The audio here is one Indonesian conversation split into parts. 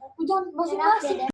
Jangan basi-basi.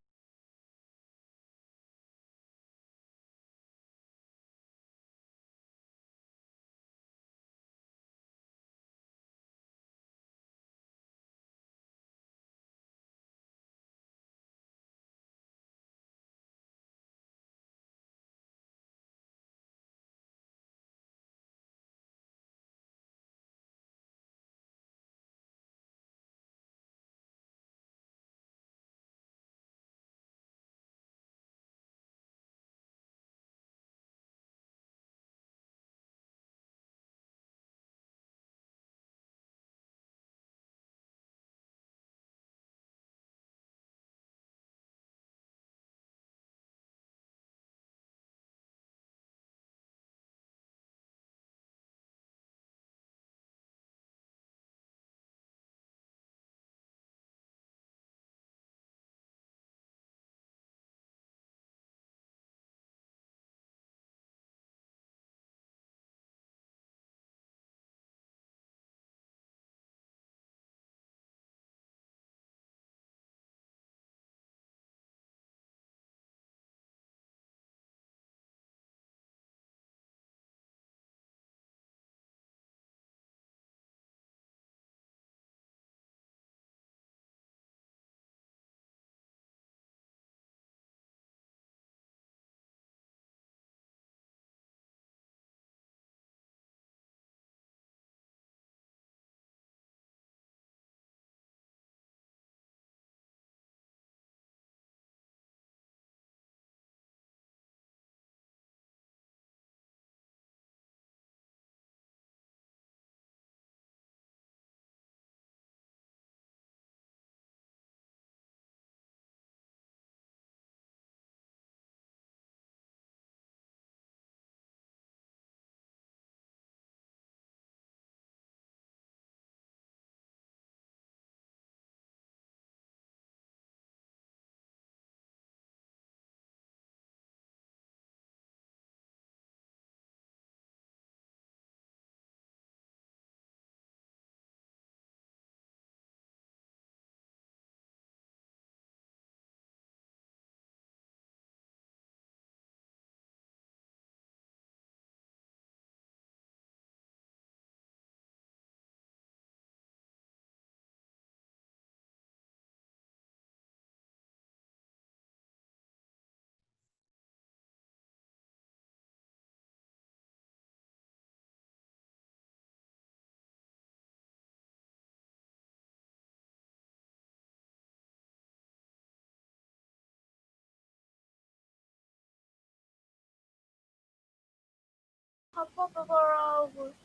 Apa beberapa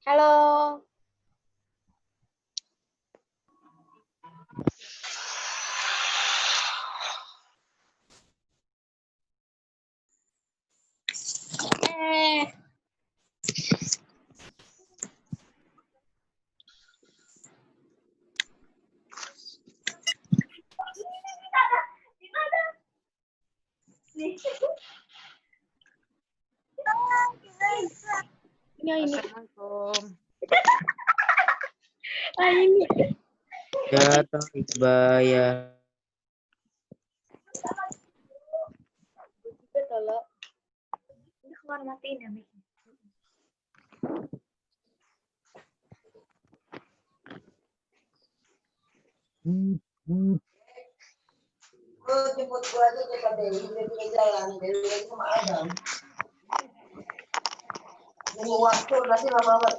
Halo. Ini. Assalamualaikum. Ini. Ya, Iqbal ya. Ini keluar matiin ya, Mik. Jemput gua aja kita dari jalan dari rumah Adam. Nunggu waktu nanti lama-lama.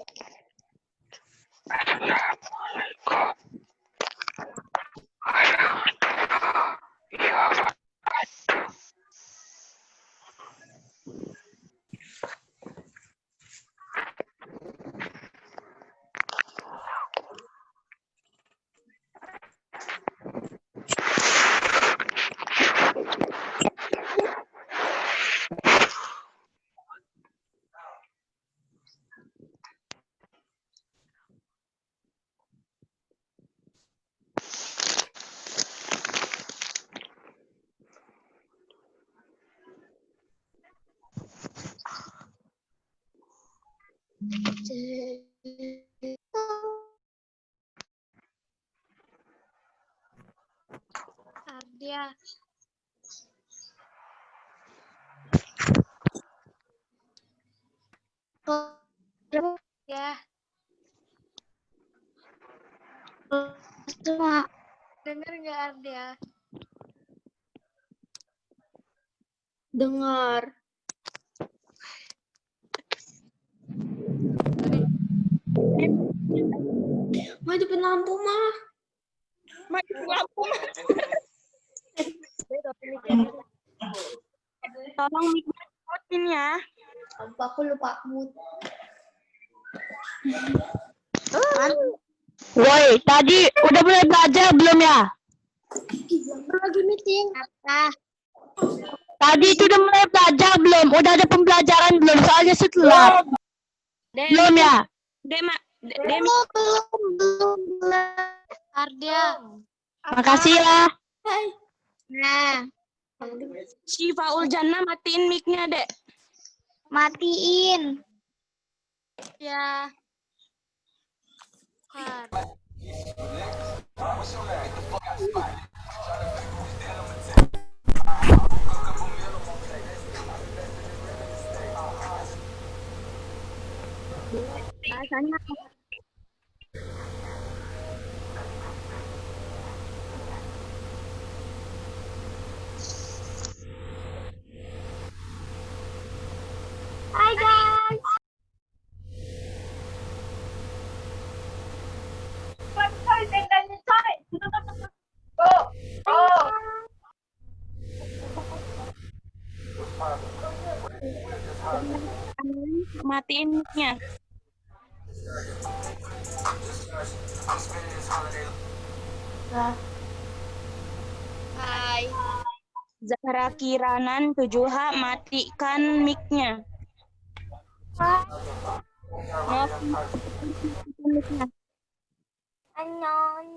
Ardia. Ya. Cuma dengar nggak Ardia? Dengar. Hidupin lampu mah. Mati lampu. Tolong mute-in ya. Aku lupa mute. Woi, tadi udah mulai belajar belum ya? Lagi meeting. Apa? Tadi itu udah mulai belajar belum? Udah ada pembelajaran belum? Soalnya setelah. Belum ya? Belum. Ardia. Makasih ya. Nah. Syifa Uljana matiin mic-nya, Dek. Matiin. Ya. Kan. Bahasanya Hai guys. matiin mic-nya. Hai. Zahra Kiranan 7H matikan mic-nya. Mic-nya. Annyeong.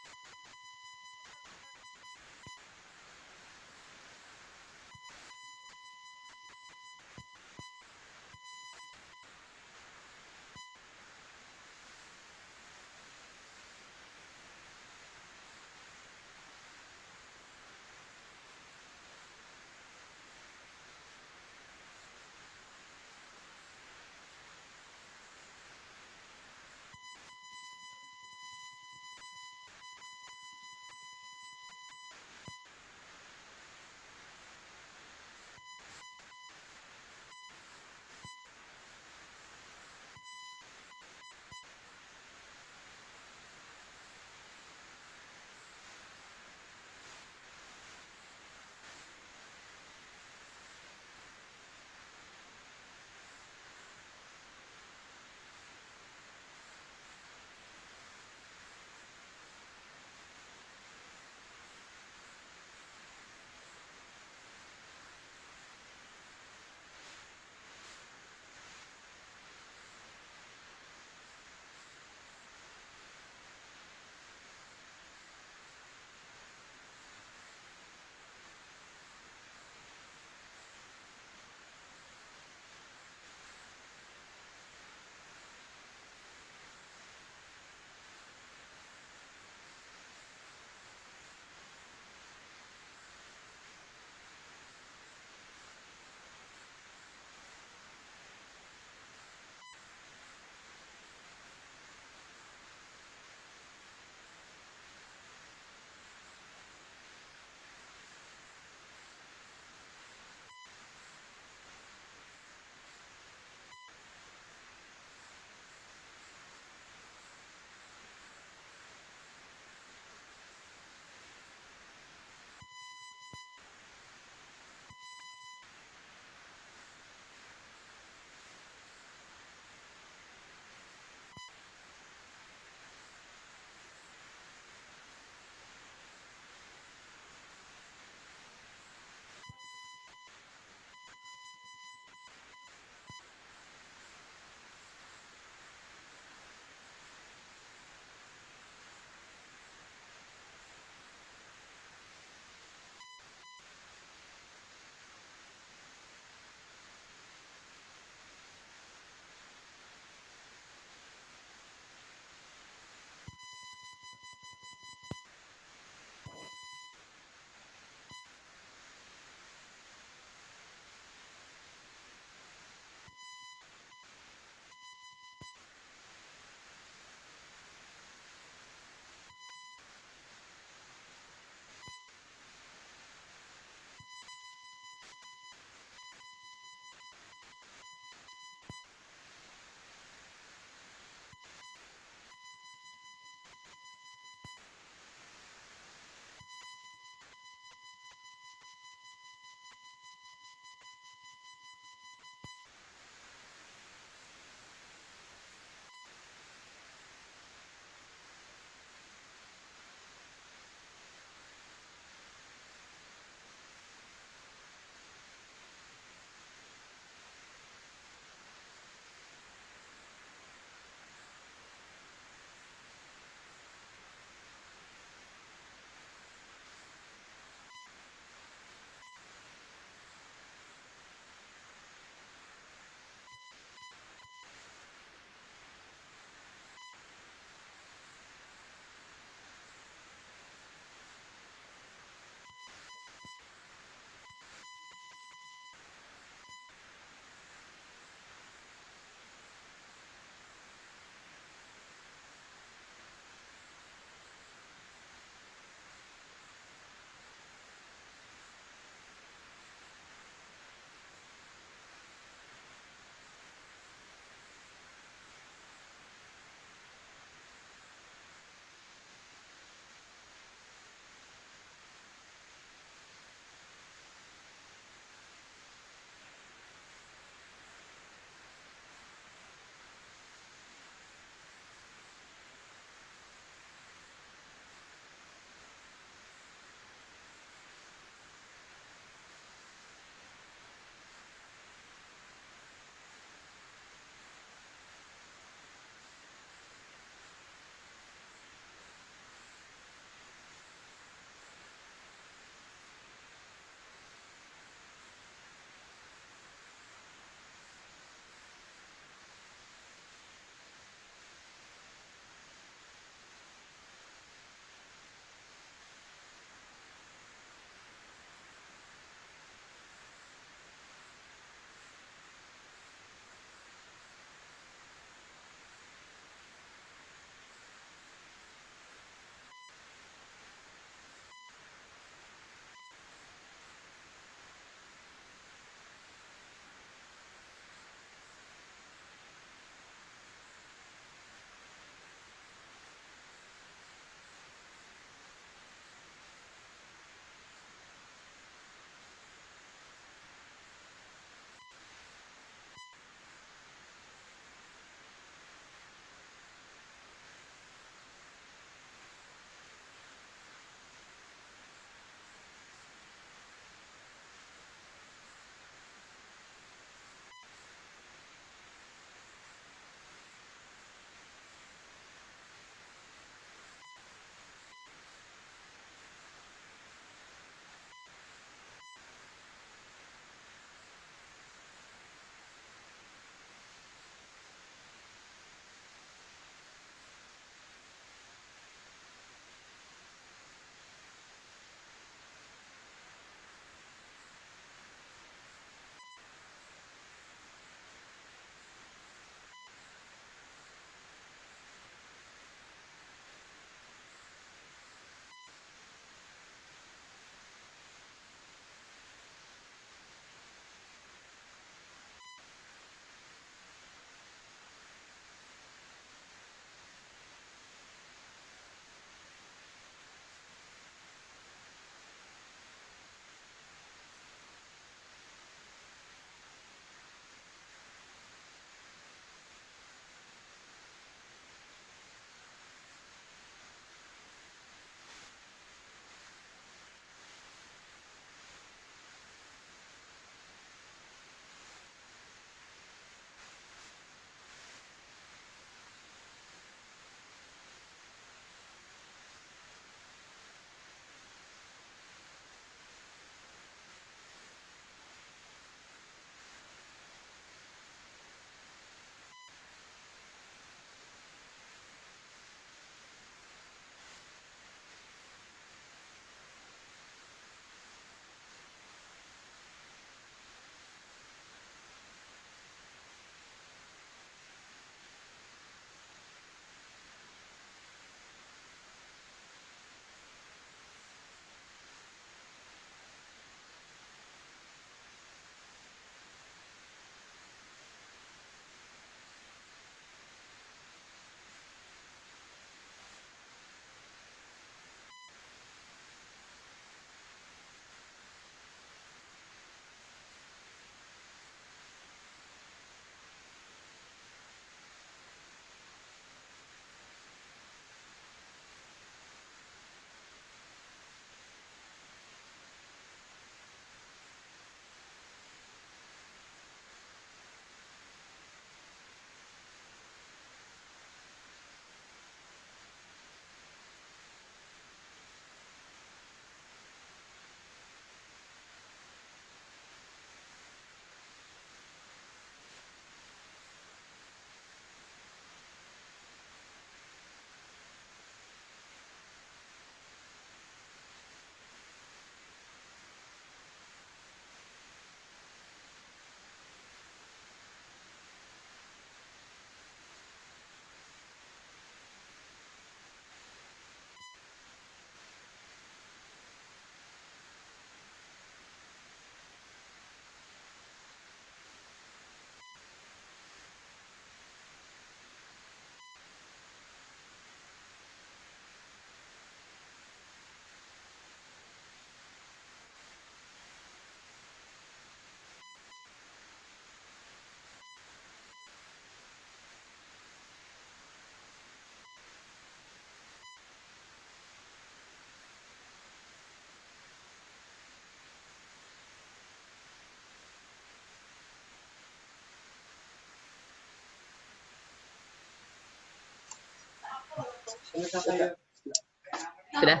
Sudah?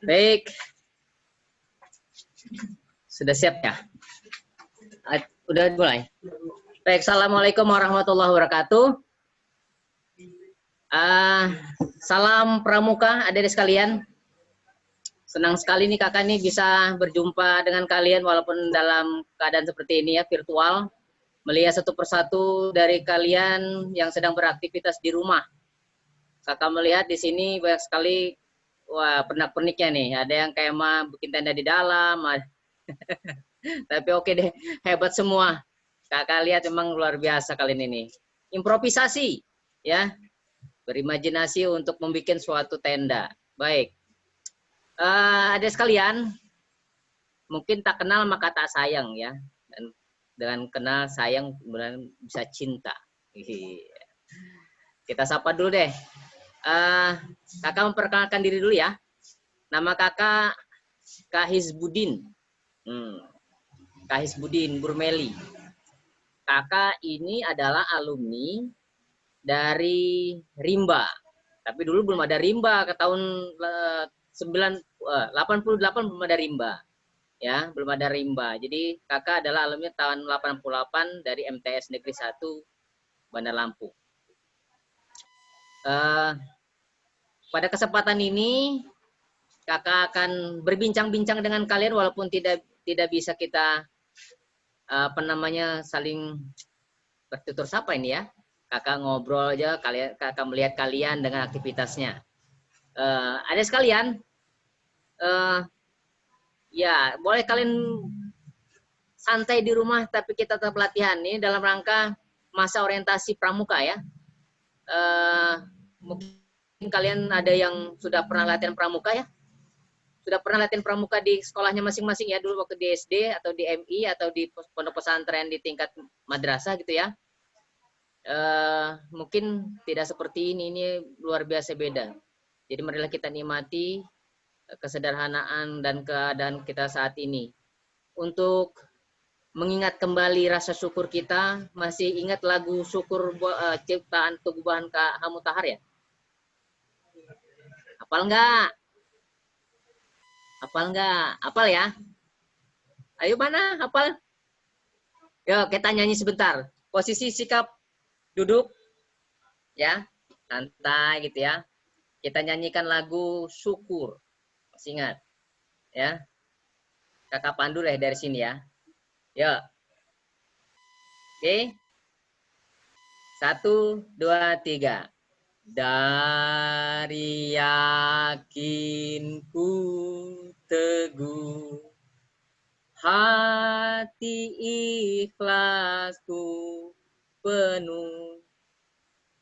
Baik. Sudah siap ya? Udah mulai? Baik, Assalamualaikum warahmatullahi wabarakatuh. Salam pramuka, adik-adik sekalian. Senang sekali nih kakak nih bisa berjumpa dengan kalian walaupun dalam keadaan seperti ini ya, virtual. Melihat satu persatu dari kalian yang sedang beraktivitas di rumah. Kakak melihat di sini banyak sekali, wah, pernak-perniknya nih. Ada yang kayak mah bikin tenda di dalam. Tapi oke deh, hebat semua. Kakak lihat memang luar biasa kalian ini. Improvisasi, ya. Berimajinasi untuk membuat suatu tenda. Baik. Adik sekalian, mungkin tak kenal maka tak sayang ya. Dan dengan kenal sayang kemudian bisa cinta. Kita sapa dulu deh. Kakak memperkenalkan diri dulu ya. Nama kakak Kak Hizbudin. Kak Hizbudin Burmeli. Kakak ini adalah alumni dari Rimba. Tapi dulu belum ada Rimba, ke tahun 88 belum ada Rimba. Ya, belum ada Rimba. Jadi kakak adalah alumni tahun 88 dari MTS Negeri 1 Bandar Lampung. Pada kesempatan ini kakak akan berbincang-bincang dengan kalian walaupun tidak bisa kita saling bertutur sapa ini ya. Kakak ngobrol aja, kakak melihat kalian dengan aktivitasnya. Ada sekalian, ya boleh kalian santai di rumah tapi kita tetap latihan ini dalam rangka masa orientasi pramuka ya. Mungkin kalian ada yang sudah pernah latihan pramuka ya? Sudah pernah latihan pramuka di sekolahnya masing-masing ya, dulu waktu di SD atau di MI atau di pondok pesantren di tingkat madrasah gitu ya. Mungkin tidak seperti ini luar biasa beda. Jadi marilah kita nikmati kesederhanaan dan keadaan kita saat ini. Untuk mengingat kembali rasa syukur kita, masih ingat lagu syukur ciptaan Tuguhan Kak Hamu Tahar ya? Hafal enggak? Hafal enggak? Hafal ya? Ayo mana? Hafal? Yuk kita nyanyi sebentar. Posisi sikap duduk ya, santai gitu ya. Kita nyanyikan lagu syukur. Masih ingat? Ya. Kakak pandu deh dari sini ya. Yuk. Oke. 1, 2, 3. Dari yakinku teguh, hati ikhlasku penuh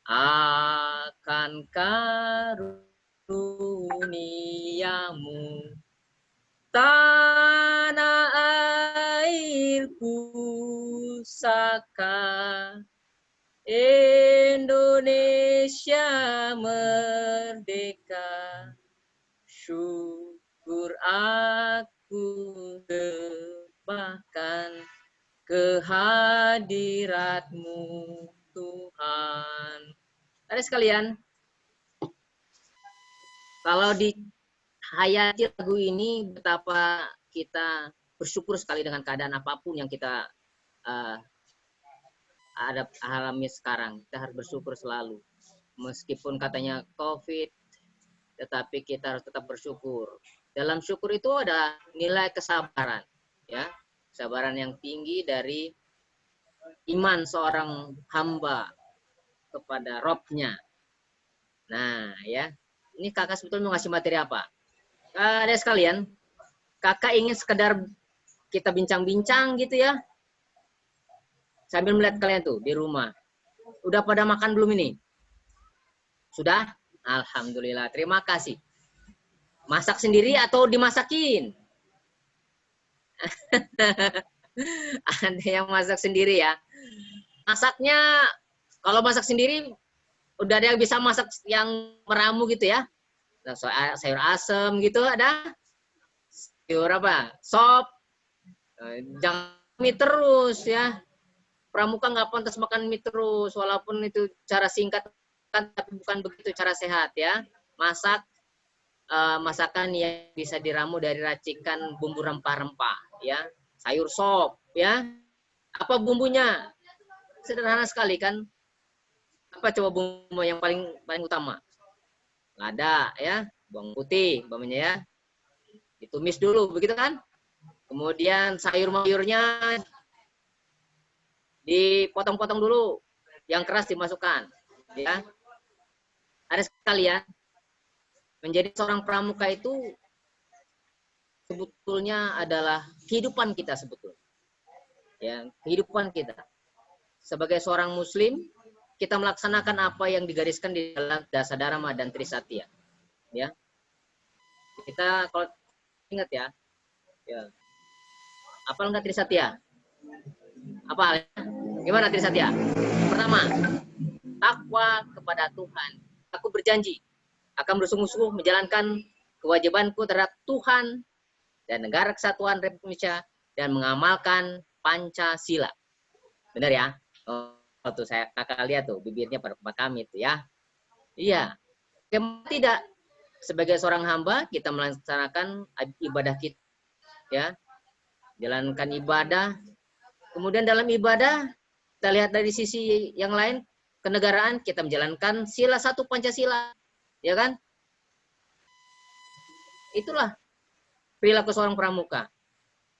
akan karuniamu, tanah airku saka Indonesia merdeka, syukur aku bahkan kehadiratmu Tuhan. Ada sekalian, kalau dihayati lagu ini betapa kita bersyukur sekali dengan keadaan apapun yang kita alami sekarang. Kita harus bersyukur selalu. Meskipun katanya COVID, tetapi kita harus tetap bersyukur. Dalam syukur itu ada nilai kesabaran, ya, kesabaran yang tinggi dari iman seorang hamba kepada Robnya. Nah, ya, ini kakak sebetulnya mau ngasih materi apa? Ada sekalian, kakak ingin sekedar kita bincang-bincang gitu ya, sambil melihat kalian tuh di rumah. Udah pada makan belum ini? Sudah? Alhamdulillah, terima kasih. Masak sendiri atau dimasakin? Ada yang masak sendiri ya. Masaknya, kalau masak sendiri, udah ada yang bisa masak yang meramu gitu ya. Sayur asem gitu ada. Sayur apa? Sop. Jangan mie terus ya. Pramuka nggak pantas makan mie terus, walaupun itu cara singkat makan, tapi bukan begitu cara sehat ya. Masak masakan yang bisa diramu dari racikan bumbu rempah-rempah ya. Sayur sop ya. Apa bumbunya? Sederhana sekali kan. Apa coba bumbu yang paling utama? Lada ya, bawang putih umpamanya ya. Ditumis dulu begitu kan? Kemudian sayur-mayurnya dipotong-potong dulu, yang keras dimasukkan ya. Ada sekalian, menjadi seorang pramuka itu sebetulnya adalah kehidupan kita sebetulnya. Ya, kehidupan kita. Sebagai seorang muslim, kita melaksanakan apa yang digariskan di dalam Dasadharma dan Trisatya. Ya. Kita kalau ingat ya. Apal enggak Trisatya? Apa? Gimana Trisatya? Pertama, takwa kepada Tuhan. Aku berjanji akan bersungguh-sungguh menjalankan kewajibanku terhadap Tuhan dan Negara Kesatuan Republik Indonesia dan mengamalkan Pancasila. Benar ya? Oh, tuh saya kakak lihat tuh bibirnya pada kami itu ya. Iya. Tidak, sebagai seorang hamba kita melaksanakan ibadah kita ya. Jalankan ibadah. Kemudian dalam ibadah kita lihat dari sisi yang lain, kenegaraan, kita menjalankan sila 1 Pancasila. Ya kan? Itulah perilaku seorang pramuka.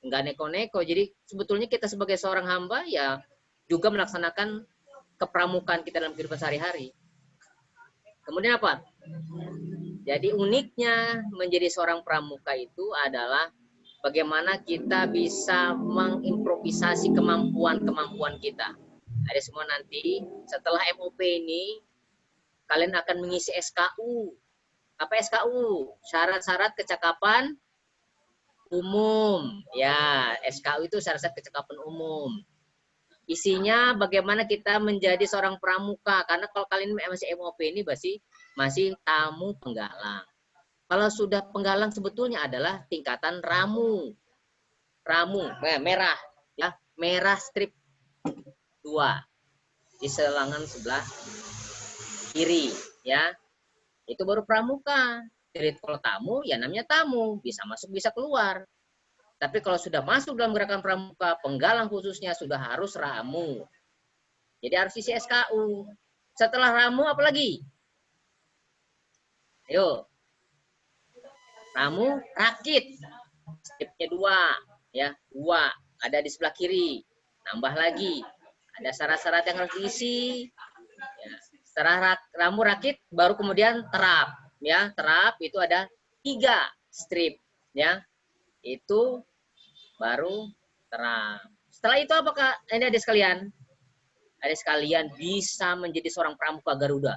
Enggak neko-neko. Jadi sebetulnya kita sebagai seorang hamba ya juga melaksanakan kepramukaan kita dalam kehidupan sehari-hari. Kemudian apa? Jadi uniknya menjadi seorang pramuka itu adalah bagaimana kita bisa mengimprovisasi kemampuan-kemampuan kita. Ada semua nanti setelah MOP ini kalian akan mengisi SKU. Apa SKU? Syarat-syarat kecakapan umum. Ya, SKU itu syarat-syarat kecakapan umum. Isinya bagaimana kita menjadi seorang pramuka. Karena kalau kalian masih MOP ini masih tamu penggalang. Kalau sudah penggalang sebetulnya adalah tingkatan ramu. Ramu, merah. Ya, merah strip 2. Di selangan sebelah kiri. Ya, itu baru pramuka. Jadi kalau tamu, ya namanya tamu. Bisa masuk, bisa keluar. Tapi kalau sudah masuk dalam gerakan pramuka, penggalang khususnya sudah harus ramu. Jadi harus isi SKU. Setelah ramu, apa lagi? Ayo. Ramu, rakit. Stripnya 2. Ya, 2. Ada di sebelah kiri. Nambah lagi. Ada syarat-syarat yang harus diisi. Ya. Setelah ramu, rakit, baru kemudian terap. Ya, terap itu ada 3 strip. Ya. Itu baru terang. Setelah itu apakah ini adik sekalian? Adik sekalian bisa menjadi seorang pramuka Garuda.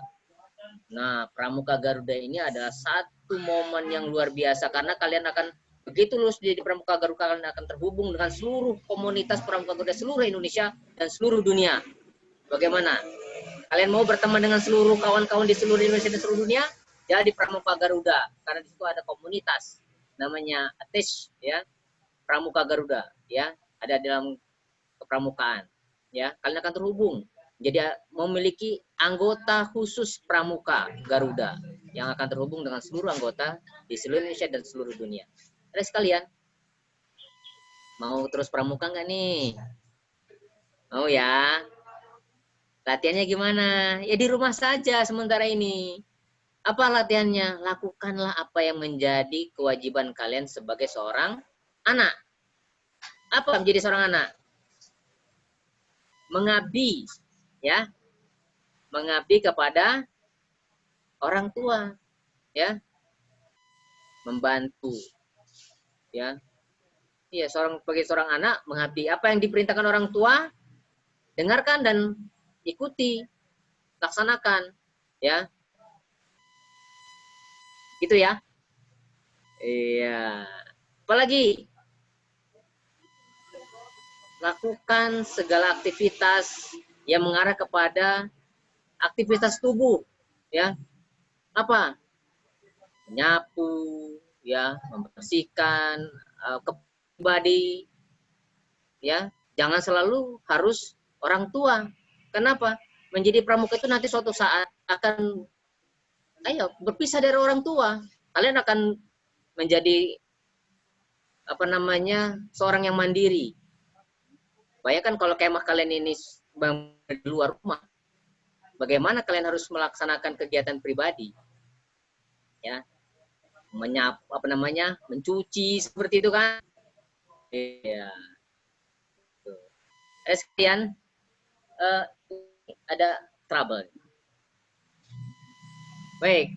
Nah, pramuka Garuda ini adalah satu momen yang luar biasa karena kalian akan begitu lulus jadi pramuka Garuda, kalian akan terhubung dengan seluruh komunitas pramuka Garuda seluruh Indonesia dan seluruh dunia. Bagaimana? Kalian mau berteman dengan seluruh kawan-kawan di seluruh Indonesia dan seluruh dunia? Jadi pramuka Garuda karena di situ ada komunitas namanya ATES ya, pramuka Garuda ya, ada dalam kepramukaan ya. Kalian akan terhubung jadi memiliki anggota khusus pramuka Garuda yang akan terhubung dengan seluruh anggota di seluruh Indonesia dan seluruh dunia. Ada sekalian mau terus pramuka nggak nih? Mau ya? Latihannya gimana? Ya di rumah saja sementara ini. Apa latihannya? Lakukanlah apa yang menjadi kewajiban kalian sebagai seorang anak. Apa menjadi seorang anak? Mengabdi, ya. Mengabdi kepada orang tua, ya. Membantu, ya. Iya, sebagai seorang anak mengabdi. Apa yang diperintahkan orang tua, dengarkan dan ikuti, laksanakan, ya. Gitu ya. Iya. Apalagi lakukan segala aktivitas yang mengarah kepada aktivitas tubuh, ya. Apa? Menyapu, ya, membersihkan body, ya. Jangan selalu harus orang tua. Kenapa? Menjadi pramuka itu nanti suatu saat akan berpisah dari orang tua. Kalian akan menjadi seorang yang mandiri. Bayangkan kalau kemah kalian ini di luar rumah, bagaimana kalian harus melaksanakan kegiatan pribadi, ya, mencuci seperti itu kan? Iya. Sekian, ada trouble. Baik,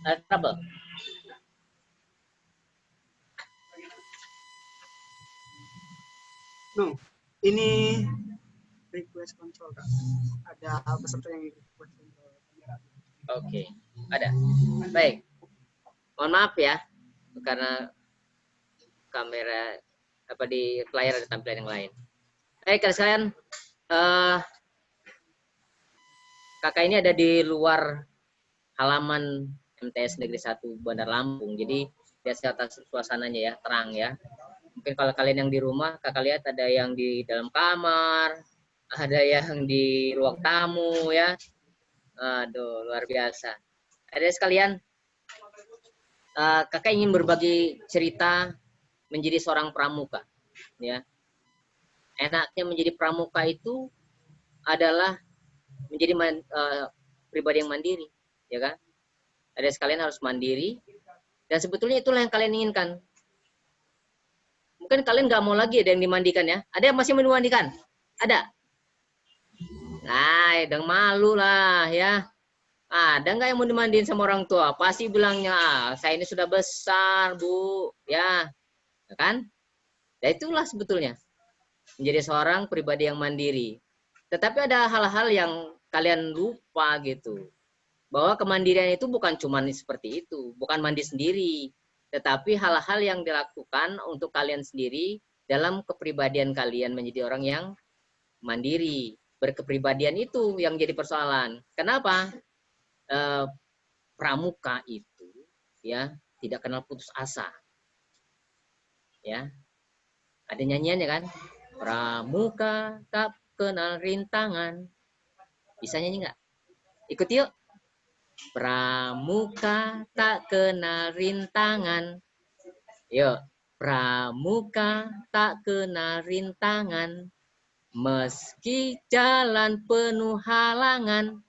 ada trouble. No, ini request control Kak. Ada peserta yang request control kamera. Oke, ada. Baik. Mohon maaf ya, karena kamera di layar ada tampilan yang lain. Baik, sekalian, kakak ini ada di luar halaman MTS Negeri 1 Bandar Lampung. Jadi lihat atas suasananya ya, terang ya. Mungkin kalau kalian yang di rumah, kakak lihat ada yang di dalam kamar, ada yang di ruang tamu ya. Aduh, luar biasa. Ada sekalian, kakak ingin berbagi cerita menjadi seorang pramuka. Ya, enaknya menjadi pramuka itu adalah menjadi pribadi yang mandiri, ya kan? Ada sekalian harus mandiri, dan sebetulnya itulah yang kalian inginkan. Mungkin kalian nggak mau lagi ada yang dimandikan ya. Ada yang masih memandikan? Ada? Nah, udah malu lah ya. Ada nggak yang mau dimandiin sama orang tua? Pasti bilangnya, saya ini sudah besar, Bu. Ya kan? Ya itulah sebetulnya. Menjadi seorang pribadi yang mandiri. Tetapi ada hal-hal yang kalian lupa gitu. Bahwa kemandirian itu bukan cuma seperti itu. Bukan mandi sendiri. Tetapi hal-hal yang dilakukan untuk kalian sendiri dalam kepribadian kalian menjadi orang yang mandiri. Berkepribadian itu yang jadi persoalan. Kenapa? Pramuka itu ya tidak kenal putus asa. Ya. Ada nyanyiannya kan? Pramuka tak kenal rintangan. Bisa nyanyi nggak? Ikut yuk. Pramuka tak kenal rintangan. Yuk. Pramuka tak kenal rintangan. Meski jalan penuh halangan.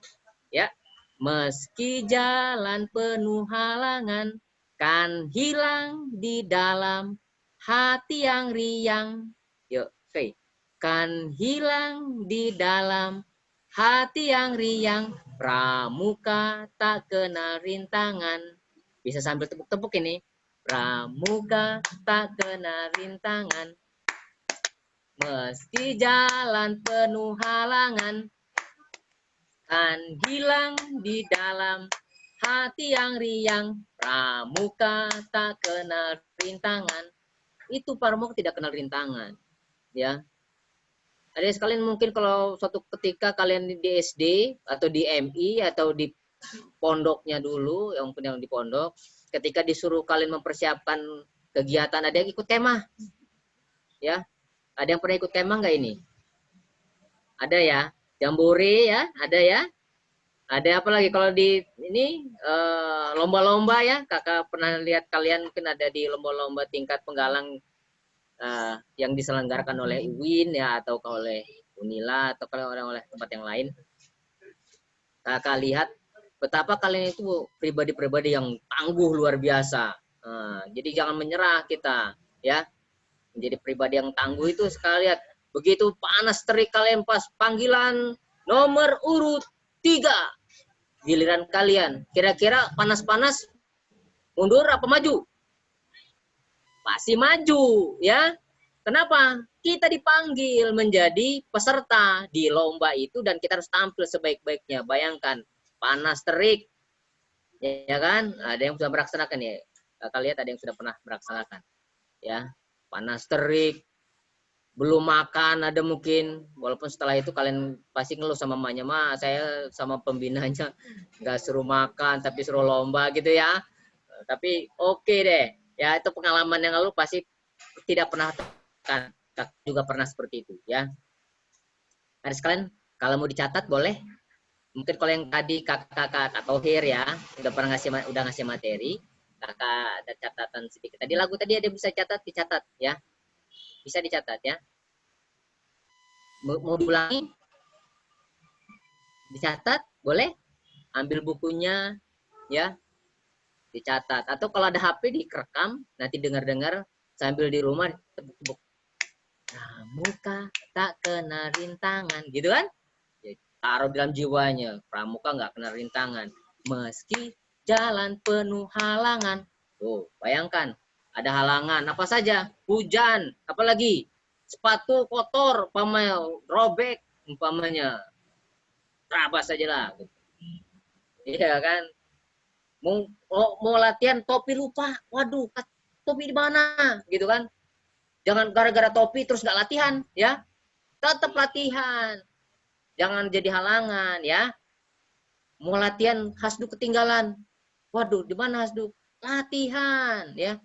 Ya. Meski jalan penuh halangan, kan hilang di dalam hati yang riang. Yuk, oke. Kan hilang di dalam hati yang riang. Pramuka tak kenal rintangan. Bisa sambil tepuk-tepuk ini. Pramuka tak kenal rintangan. Meski jalan penuh halangan, kan hilang di dalam hati yang riang. Pramuka tak kenal rintangan. Itu pramuka tidak kenal rintangan. Ya. Ada sekalian mungkin kalau suatu ketika kalian di SD atau di MI atau di pondoknya dulu, yang di pondok, ketika disuruh kalian mempersiapkan kegiatan, ada yang ikut kemah. Ya. Ada yang pernah ikut kemah nggak ini? Ada ya? Jambore ya, ada ya. Ada apa lagi kalau di ini lomba-lomba ya, kakak pernah lihat kalian mungkin ada di lomba-lomba tingkat penggalang yang diselenggarakan oleh UIN ya atau oleh Unila atau oleh tempat yang lain. Kakak lihat betapa kalian itu pribadi-pribadi yang tangguh luar biasa. Jadi jangan menyerah kita ya. Menjadi pribadi yang tangguh itu sekali lihat. Begitu panas terik kalian pas panggilan nomor urut 3. Giliran kalian. Kira-kira panas-panas mundur apa maju? Pasti maju ya. Kenapa? Kita dipanggil menjadi peserta di lomba itu dan kita harus tampil sebaik-baiknya. Bayangkan panas terik. Ya kan? Ada yang sudah melaksanakan ya. Kalian lihat ada yang sudah pernah melaksanakan. Ya. Panas terik. Belum makan ada mungkin, walaupun setelah itu kalian pasti ngeluh sama mamanya, Ma, saya sama pembinanya nggak suruh makan tapi suruh lomba gitu ya. Tapi oke deh, ya itu pengalaman yang lalu pasti tidak pernah kan, juga pernah seperti itu ya. Ada sekalian, kalau mau dicatat boleh Mungkin kalau yang tadi kakak Tohir ya, udah ngasih materi, kakak ada catatan sedikit. Tadi lagu tadi ada bisa dicatat ya. Bisa dicatat ya. Mau diulangi? Dicatat, boleh? Ambil bukunya ya, dicatat. Atau kalau ada HP direkam, nanti dengar-dengar sambil di rumah tebuk-tebuk. Pramuka tak kena rintangan, gitu kan? Ya, taruh dalam jiwanya, pramuka nggak kena rintangan. Meski jalan penuh halangan. Tuh, bayangkan, ada halangan apa saja? Hujan, apalagi sepatu kotor, umpamanya robek, umpamanya terabas saja lah. Iya kan? Mau latihan topi lupa, waduh, topi di mana? Gitu kan? Jangan gara-gara topi terus nggak latihan, ya. Tetap latihan. Jangan jadi halangan, ya. Mau latihan hasduk ketinggalan. Waduh, di mana hasduk? Latihan, ya.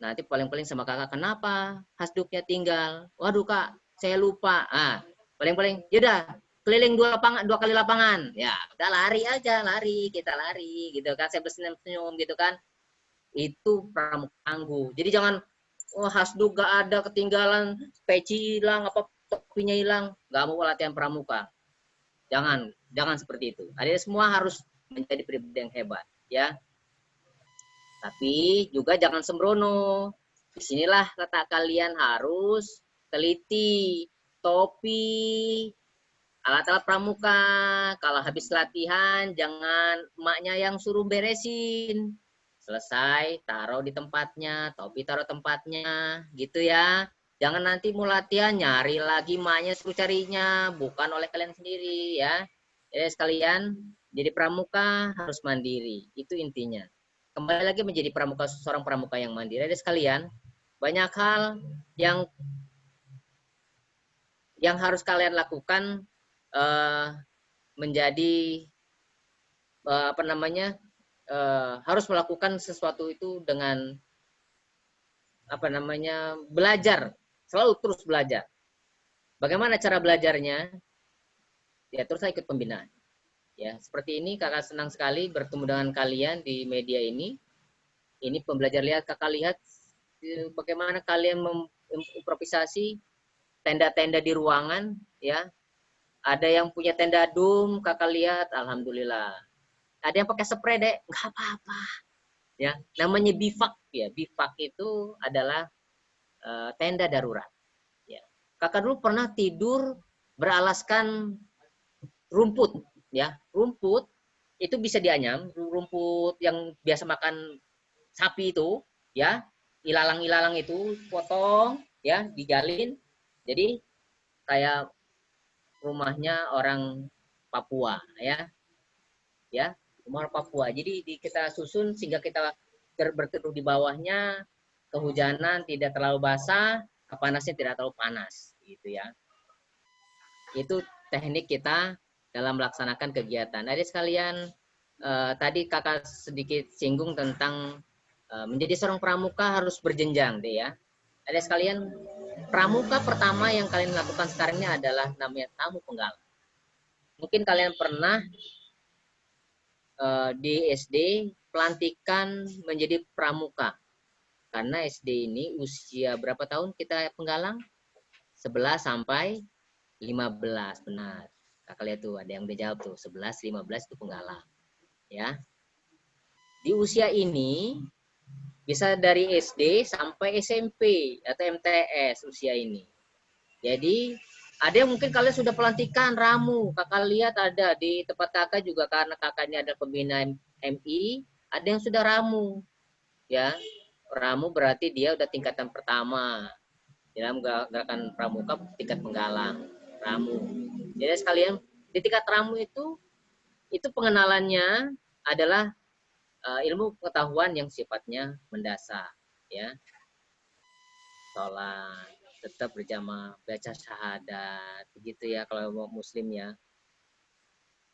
Nanti paling-paling sama kakak, kenapa hasduknya tinggal? Waduh kak, saya lupa. Paling-paling, yaudah, keliling dua kali lapangan. Ya, udah lari aja, kita lari, gitu kan. Saya bersenyum-senyum, gitu kan. Itu pramuka tangguh. Jadi jangan, hasduk gak ada, ketinggalan, peci hilang, apa topinya hilang, gak mau latihan pramuka. Jangan seperti itu. Adik semua harus menjadi pribadi yang hebat, ya. Tapi juga jangan sembrono. Disinilah kata kalian harus teliti. Topi, alat-alat pramuka. Kalau habis latihan, jangan emaknya yang suruh beresin. Selesai, taruh di tempatnya. Topi taruh tempatnya. Gitu ya. Jangan nanti mau latihan, nyari lagi emaknya suruh carinya. Bukan oleh kalian sendiri ya. Jadi sekalian, jadi pramuka harus mandiri. Itu intinya. Kembali lagi menjadi seorang pramuka yang mandiri. Ada sekalian, banyak hal yang harus kalian lakukan menjadi harus melakukan sesuatu itu dengan belajar, selalu terus belajar. Bagaimana cara belajarnya? Ya terus ikut pembinaan. Ya, seperti ini kakak senang sekali bertemu dengan kalian di media ini. Ini pembelajar lihat, kakak lihat bagaimana kalian mengimprovisasi tenda-tenda di ruangan, ya. Ada yang punya tenda dum, kakak lihat, alhamdulillah. Ada yang pakai spray, Dek, nggak apa-apa. Ya, namanya bivak ya. Bivak itu adalah tenda darurat. Ya. Kakak dulu pernah tidur beralaskan rumput. Ya, rumput itu bisa dianyam, rumput yang biasa makan sapi itu, ya, ilalang-ilalang itu potong, ya, dijalin. Jadi kayak rumahnya orang Papua, ya, rumah orang Papua. Jadi kita susun sehingga kita berteduh di bawahnya, kehujanan tidak terlalu basah, panasnya tidak terlalu panas, gitu ya. Itu teknik kita dalam melaksanakan kegiatan. Adik sekalian, tadi kakak sedikit singgung tentang menjadi seorang pramuka harus berjenjang, deh ya. Adik sekalian, pramuka pertama yang kalian lakukan sekarang ini adalah namanya tamu penggalang. Mungkin kalian pernah di SD pelantikan menjadi pramuka. Karena SD ini usia berapa tahun kita penggalang? 11 sampai 15, benar. Kakak lihat tuh, ada yang udah jawab tuh, 11, 15 itu penggalang. Ya. Di usia ini, bisa dari SD sampai SMP atau MTS usia ini. Jadi, ada yang mungkin kalian sudah pelantikan ramu. Kakak lihat ada di tempat kakak juga, karena kakaknya ada pembina MI, ada yang sudah ramu. Ya, ramu berarti dia udah tingkatan pertama. Dalam gerakan pramuka tingkat penggalang. Ramu. Jadi sekalian di tingkat ramu itu pengenalannya adalah ilmu pengetahuan yang sifatnya mendasar, ya. Sholat, tetap berjamaah, baca syahadat, begitu ya kalau muslim ya.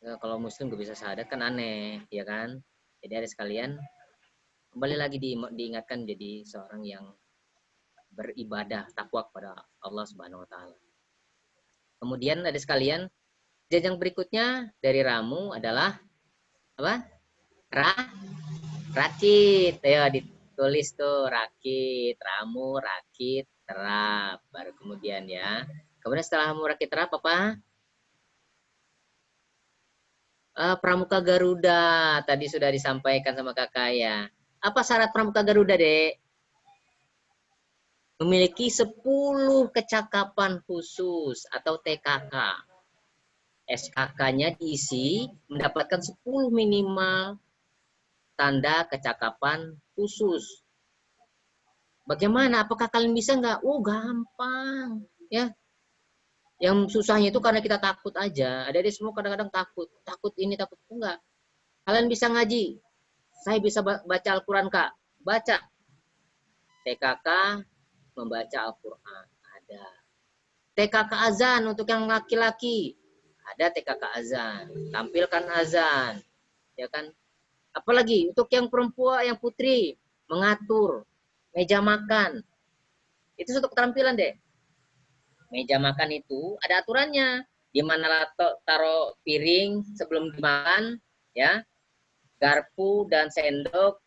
Kalau muslim gak bisa syahadat kan aneh, ya kan? Jadi ada sekalian kembali lagi diingatkan jadi seorang yang beribadah, takwa kepada Allah Subhanahu wa taala. Kemudian ada sekalian, Jenjang berikutnya dari ramu adalah apa? Rakit. Ayo ditulis tuh, rakit, ramu, rakit, terap. Baru kemudian ya. Kemudian setelah ramu, rakit, terap apa? Pramuka Garuda. Tadi sudah disampaikan sama kakak ya. Apa syarat Pramuka Garuda, Dek? Memiliki 10 kecakapan khusus atau TKK. SKK-nya diisi mendapatkan 10 minimal tanda kecakapan khusus. Bagaimana? Apakah kalian bisa nggak? Oh, gampang. Ya. Yang susahnya itu karena kita takut aja. Adik-adik semua kadang-kadang takut. Takut ini, takut itu enggak. Kalian bisa ngaji. Saya bisa baca Al-Quran, Kak. Baca. TKK membaca Al-Quran. Ada. TKK azan untuk yang laki-laki. Ada TKK azan. Tampilkan azan. Ya kan? Apalagi untuk yang perempuan, yang putri. Mengatur. Meja makan. Itu satu keterampilan, deh. Meja makan itu ada aturannya. Di mana taruh piring sebelum dimakan. Ya. Garpu dan sendok.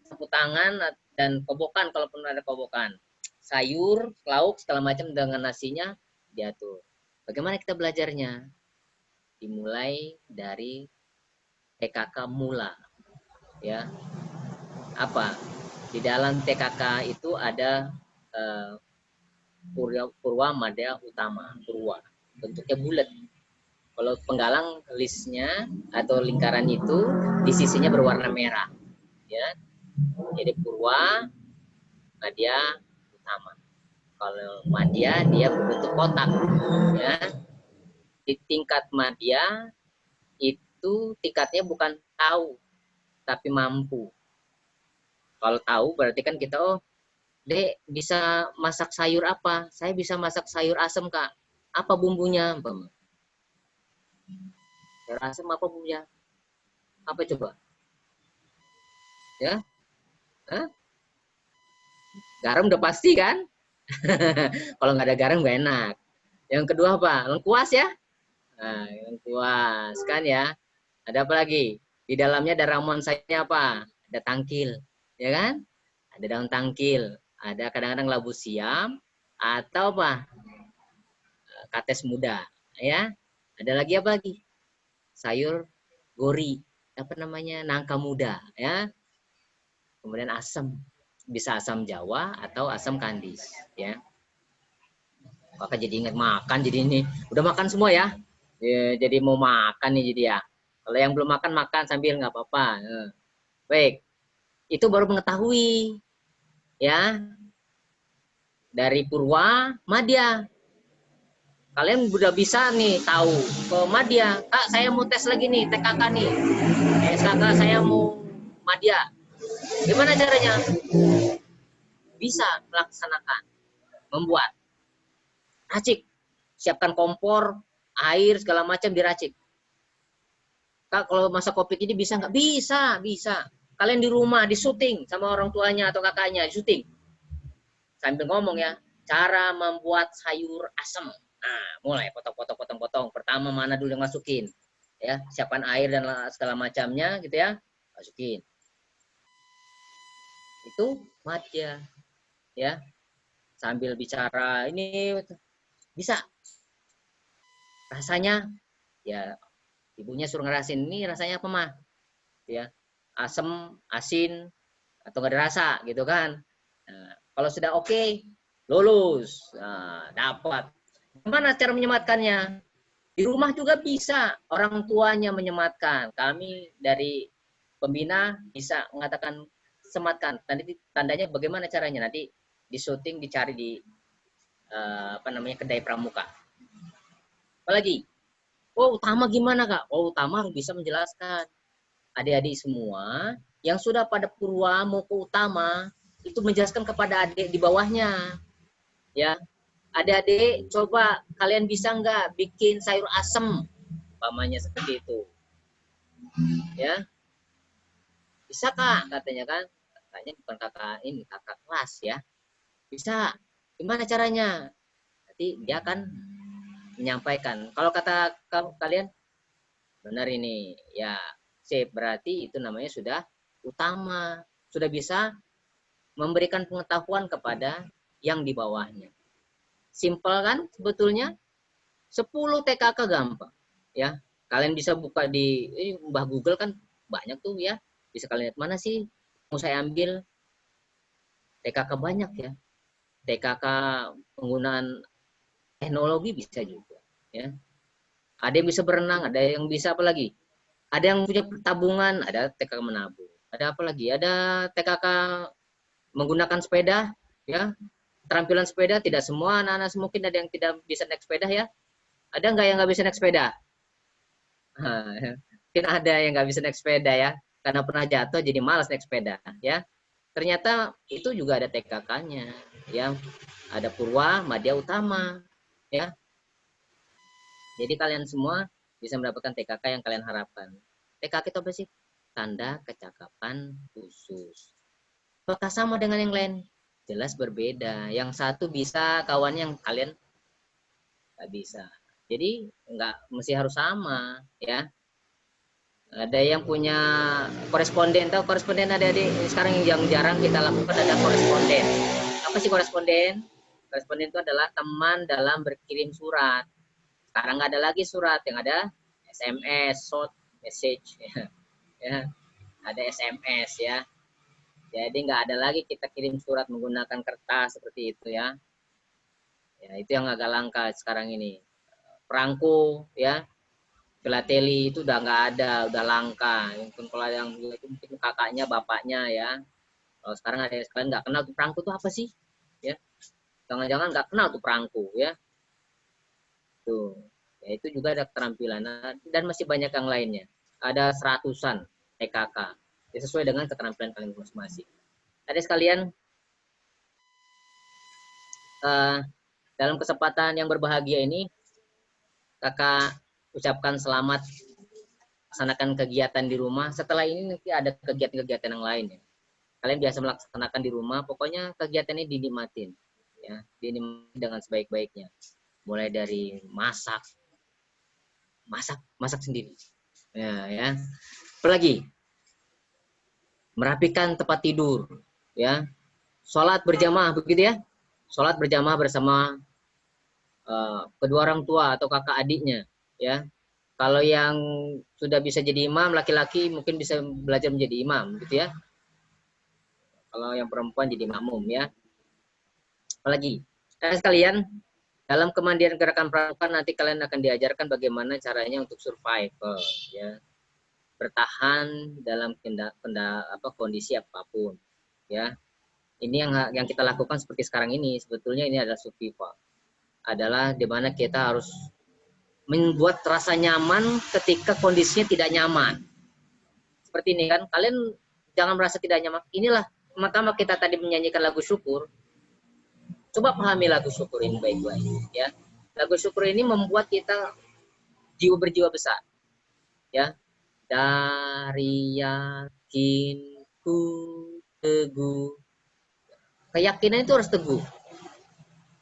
Sapu tangan dan kobokan kalaupun ada kobokan. Sayur, lauk, segala macam dengan nasinya diatur. Bagaimana kita belajarnya? Dimulai dari TKK mula. Ya. Apa? Di dalam TKK itu ada purwa, madya, utama. Purwa. Bentuknya bulat. Kalau penggalang listnya atau lingkaran itu di sisinya berwarna merah. Ya. Jadi purwa, madya, utama. Kalau madya dia berbentuk kotak. Ya. Di tingkat madya itu tingkatnya bukan tahu tapi mampu. Kalau tahu berarti kan kita, oh, Dek bisa masak sayur apa? Saya bisa masak sayur asem, Kak. Apa bumbunya? Sayur asem apa bumbunya? Apa coba? Ya? Hah? Garam udah pasti kan? Kalau nggak ada garam nggak enak. Yang kedua apa? Lengkuas ya? Nah, lengkuas kan ya? Ada apa lagi? Di dalamnya ada ramuan sayurnya apa? Ada tangkil, ya kan? Ada daun tangkil, ada kadang-kadang labu siam atau apa? Kates muda, ya. Ada lagi apa lagi? Sayur gori, apa namanya? Nangka muda, ya. Kemudian asam, bisa asam Jawa atau asam kandis, ya. Kakak jadi ingat makan, jadi ini udah makan semua ya. Jadi mau makan nih jadi ya. Kalau yang belum makan, makan sambil nggak apa-apa. Baik, itu baru mengetahui ya dari purwa, madya. Kalian udah bisa nih tahu ke madya. Kak, saya mau tes lagi nih TKK nih. SKK saya mau madya. Gimana caranya? Bisa melaksanakan, membuat, racik, siapkan kompor, air segala macam diracik. Kak, kalau masak kopi ini bisa nggak? Bisa, bisa. Kalian di rumah, di syuting sama orang tuanya atau kakaknya, di syuting. Sambil ngomong ya, cara membuat sayur asam. Nah, mulai potong. Pertama mana dulu yang masukin? Ya, siapkan air dan segala macamnya gitu ya. Masukin. Itu madya. Ya. Sambil bicara, ini bisa. Rasanya ya ibunya suruh ngerasin, ini rasanya apa mah? Ya, asem, asin, atau nggak ada rasa gitu kan? Nah, kalau sudah oke, lulus, nah, dapat. Gimana cara menyematkannya? Di rumah juga bisa orang tuanya menyematkan. Kami dari pembina bisa mengatakan sematkan. Nanti tandanya bagaimana caranya? Nanti di syuting dicari di kedai pramuka. Apalagi? Oh, utama gimana, Kak? Oh, utama harus bisa menjelaskan. Adik-adik semua yang sudah pada purwa mau ke utama itu menjelaskan kepada adik di bawahnya. Ya. Adik-adik coba kalian bisa nggak bikin sayur asem? Umpamanya seperti itu. Ya. Bisa, Kak, katanya kan. Katanya bukan kakak ini, kakak kelas ya. Bisa. Gimana caranya? Nanti dia akan menyampaikan. Kalau kata kalian benar ini, ya sip, berarti itu namanya sudah utama, sudah bisa memberikan pengetahuan kepada yang di bawahnya. Simpel kan sebetulnya? 10 TKK gampang ya. Kalian bisa buka di Mbah Google kan banyak tuh ya. Bisa kalian lihat mana sih mau saya ambil TKK banyak ya. TKK penggunaan teknologi bisa juga ya. Ada yang bisa berenang, ada yang bisa apa lagi? Ada yang punya tabungan, ada TKK menabung. Ada apa lagi? Ada TKK menggunakan sepeda ya. Keterampilan sepeda tidak semua anak-anak mungkin ada yang tidak bisa naik sepeda ya. Ada nggak yang nggak bisa naik sepeda? Mungkin ada yang nggak bisa naik sepeda ya, karena pernah jatuh jadi malas naik sepeda ya. Ternyata itu juga ada TKK-nya ya. Ada Purwa, Madya Utama ya. Jadi kalian semua bisa mendapatkan TKK yang kalian harapkan. TKK itu apa sih? Tanda kecakapan khusus. Apakah sama dengan yang lain? Jelas berbeda. Yang satu bisa, kawannya yang kalian nggak bisa. Jadi nggak mesti harus sama ya. Ada yang punya koresponden, tahu koresponden adik-adik sekarang yang jarang kita lakukan ada koresponden. Apa sih koresponden? Koresponden itu adalah teman dalam berkirim surat. Sekarang nggak ada lagi surat, yang ada SMS, short message ya. Ada SMS ya. Jadi nggak ada lagi kita kirim surat menggunakan kertas seperti itu ya. Ya itu yang agak langka sekarang ini. Perangko ya, filateli itu udah nggak ada, udah langka. Mungkin kalau yang itu mungkin kakaknya, bapaknya ya. Kalau sekarang ada yang sekalian nggak kenal tuh perangko itu apa sih? Ya, jangan-jangan nggak kenal tuh perangko ya. Tuh, ya itu juga ada keterampilan dan masih banyak yang lainnya. Ada 100-an TKK. Ya, sesuai dengan keterampilan kalian masing-masing. Ada sekalian dalam kesempatan yang berbahagia ini. Kakak ucapkan selamat laksanakan kegiatan di rumah. Setelah ini nanti ada kegiatan-kegiatan yang lain ya. Kalian biasa melaksanakan di rumah, pokoknya kegiatan ini dinikmatin ya, dinikmatin dengan sebaik-baiknya. Mulai dari masak sendiri. Ya. Apalagi merapikan tempat tidur ya. Sholat berjamaah begitu ya. Sholat berjamaah bersama kedua orang tua atau kakak adiknya ya. Kalau yang sudah bisa jadi imam laki-laki mungkin bisa belajar menjadi imam gitu ya. Kalau yang perempuan jadi makmum ya. Apalagi sekalian dalam kemandian gerakan pramuka nanti kalian akan diajarkan bagaimana caranya untuk survival ya. Bertahan dalam kondisi apapun ya. Ini yang kita lakukan seperti sekarang ini sebetulnya ini adalah survival. Adalah di mana kita harus membuat rasa nyaman ketika kondisinya tidak nyaman. Seperti ini kan, kalian jangan merasa tidak nyaman. Inilah, makanya kita tadi menyanyikan lagu syukur. Coba pahami lagu syukur ini baik-baik ya. Lagu syukur ini membuat kita berjiwa besar. Ya. Dari yakinku teguh. Keyakinan itu harus teguh.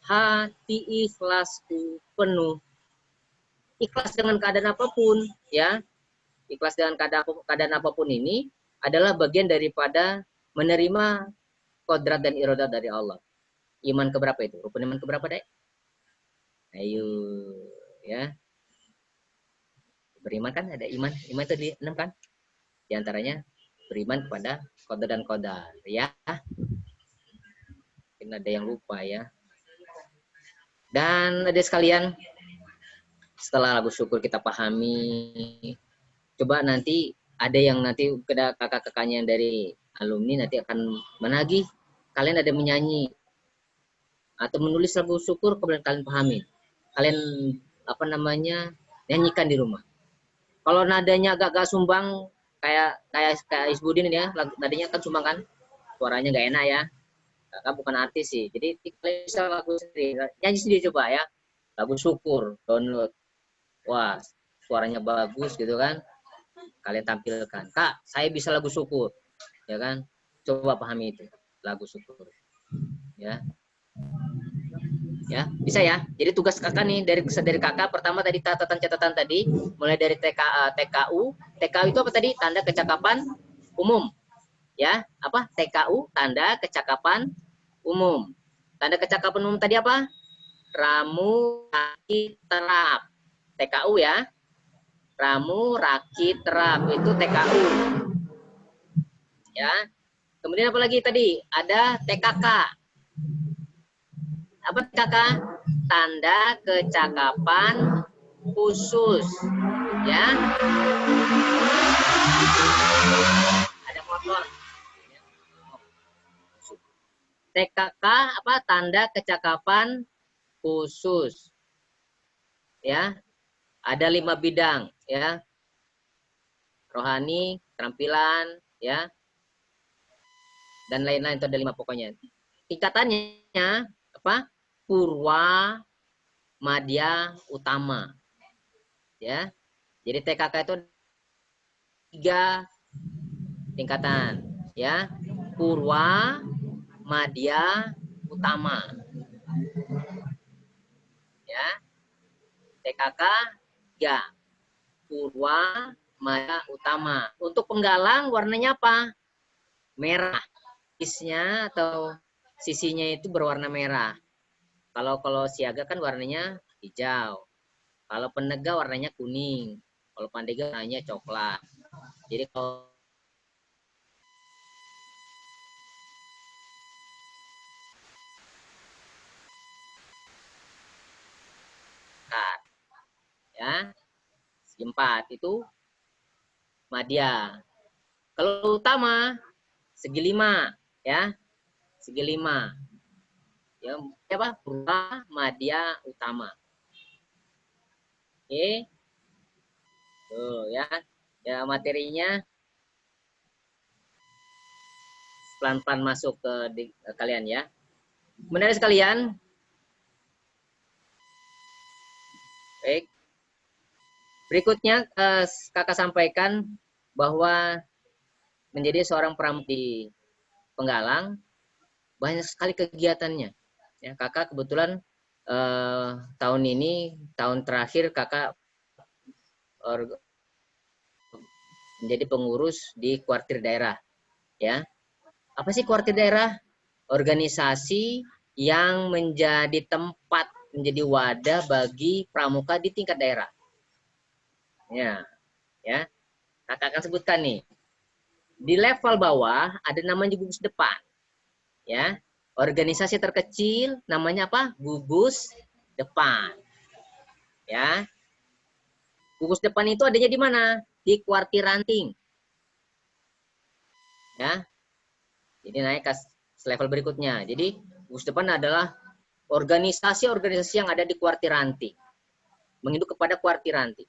Hati ikhlasku penuh. Ikhlas dengan keadaan apapun ya. Ikhlas dengan keadaan apapun ini adalah bagian daripada menerima kodrat dan irodah dari Allah. Iman keberapa itu? Rukun iman keberapa, Dek? Ayo ya. Beriman kan ada iman. Iman itu di 6 kan? Di antaranya beriman kepada qada dan qadar ya. Mungkin ada yang lupa ya. Dan adik sekalian, setelah lagu syukur kita pahami, coba nanti ada yang nanti kakak-kakaknya dari alumni nanti akan menagih, kalian ada menyanyi atau menulis lagu syukur, kemudian kalian pahami, kalian nyanyikan di rumah. Kalau nadanya agak sumbang kayak Isbudin ya, nadanya kan sumbang kan, suaranya nggak enak ya. Kakak bukan artis sih, jadi kalian bisa lagu sendiri, nyanyi sendiri coba ya, lagu syukur, download, wah suaranya bagus gitu kan, kalian tampilkan, Kak saya bisa lagu syukur, ya kan, coba pahami itu lagu syukur, ya. Ya, bisa ya. Jadi tugas kakak nih dari kakak pertama tadi catatan tadi, mulai dari TKU. TKU itu apa tadi? Tanda kecakapan umum. Ya, apa? TKU, tanda kecakapan umum. Tanda kecakapan umum tadi apa? Ramu, rakit, terap. TKU ya. Ramu, rakit, terap itu TKU. Ya. Kemudian apa lagi tadi? Ada TKK. Apa TKK? Tanda kecakapan khusus. Ya. Ada motor. TKK apa? Tanda kecakapan khusus. Ya. Ada 5 bidang, ya. Rohani, keterampilan, ya. Dan lain-lain itu ada 5 pokoknya. Tingkatannya apa? Purwa, Madya, Utama. Ya. Jadi TKK itu 3 tingkatan, ya. Purwa, Madya, Utama. Ya. TKK 3. Purwa, Madya, Utama. Untuk penggalang warnanya apa? Merah. Isnya atau sisinya itu berwarna merah. Kalau siaga kan warnanya hijau. Kalau penegak warnanya kuning. Kalau pandega warnanya coklat. Jadi kalau ya, segi 4 itu Madya. Kalau utama segi 5, ya. Segi 5. Ya, apa? Purwa, Madya, Utama. Oke. Tuh, ya. Ya, materinya pelan-pelan masuk ke kalian ya. Menarik sekalian. Baik. Berikutnya kakak sampaikan bahwa menjadi seorang pramuka di Penggalang banyak sekali kegiatannya. Ya, kakak kebetulan tahun ini tahun terakhir kakak menjadi pengurus di kuartir daerah. Ya, apa sih kuartir daerah? Organisasi yang menjadi tempat, menjadi wadah bagi pramuka di tingkat daerah. Ya, ya. Kakak akan sebutkan nih. Di level bawah ada namanya gugus depan. Ya. Organisasi terkecil namanya apa? Gugus depan. Ya. Gugus depan itu adanya di mana? Di kuartir ranting. Ya. Jadi naik ke level berikutnya. Jadi gugus depan adalah organisasi-organisasi yang ada di kuartir ranting. Menginduk kepada kuartir ranting.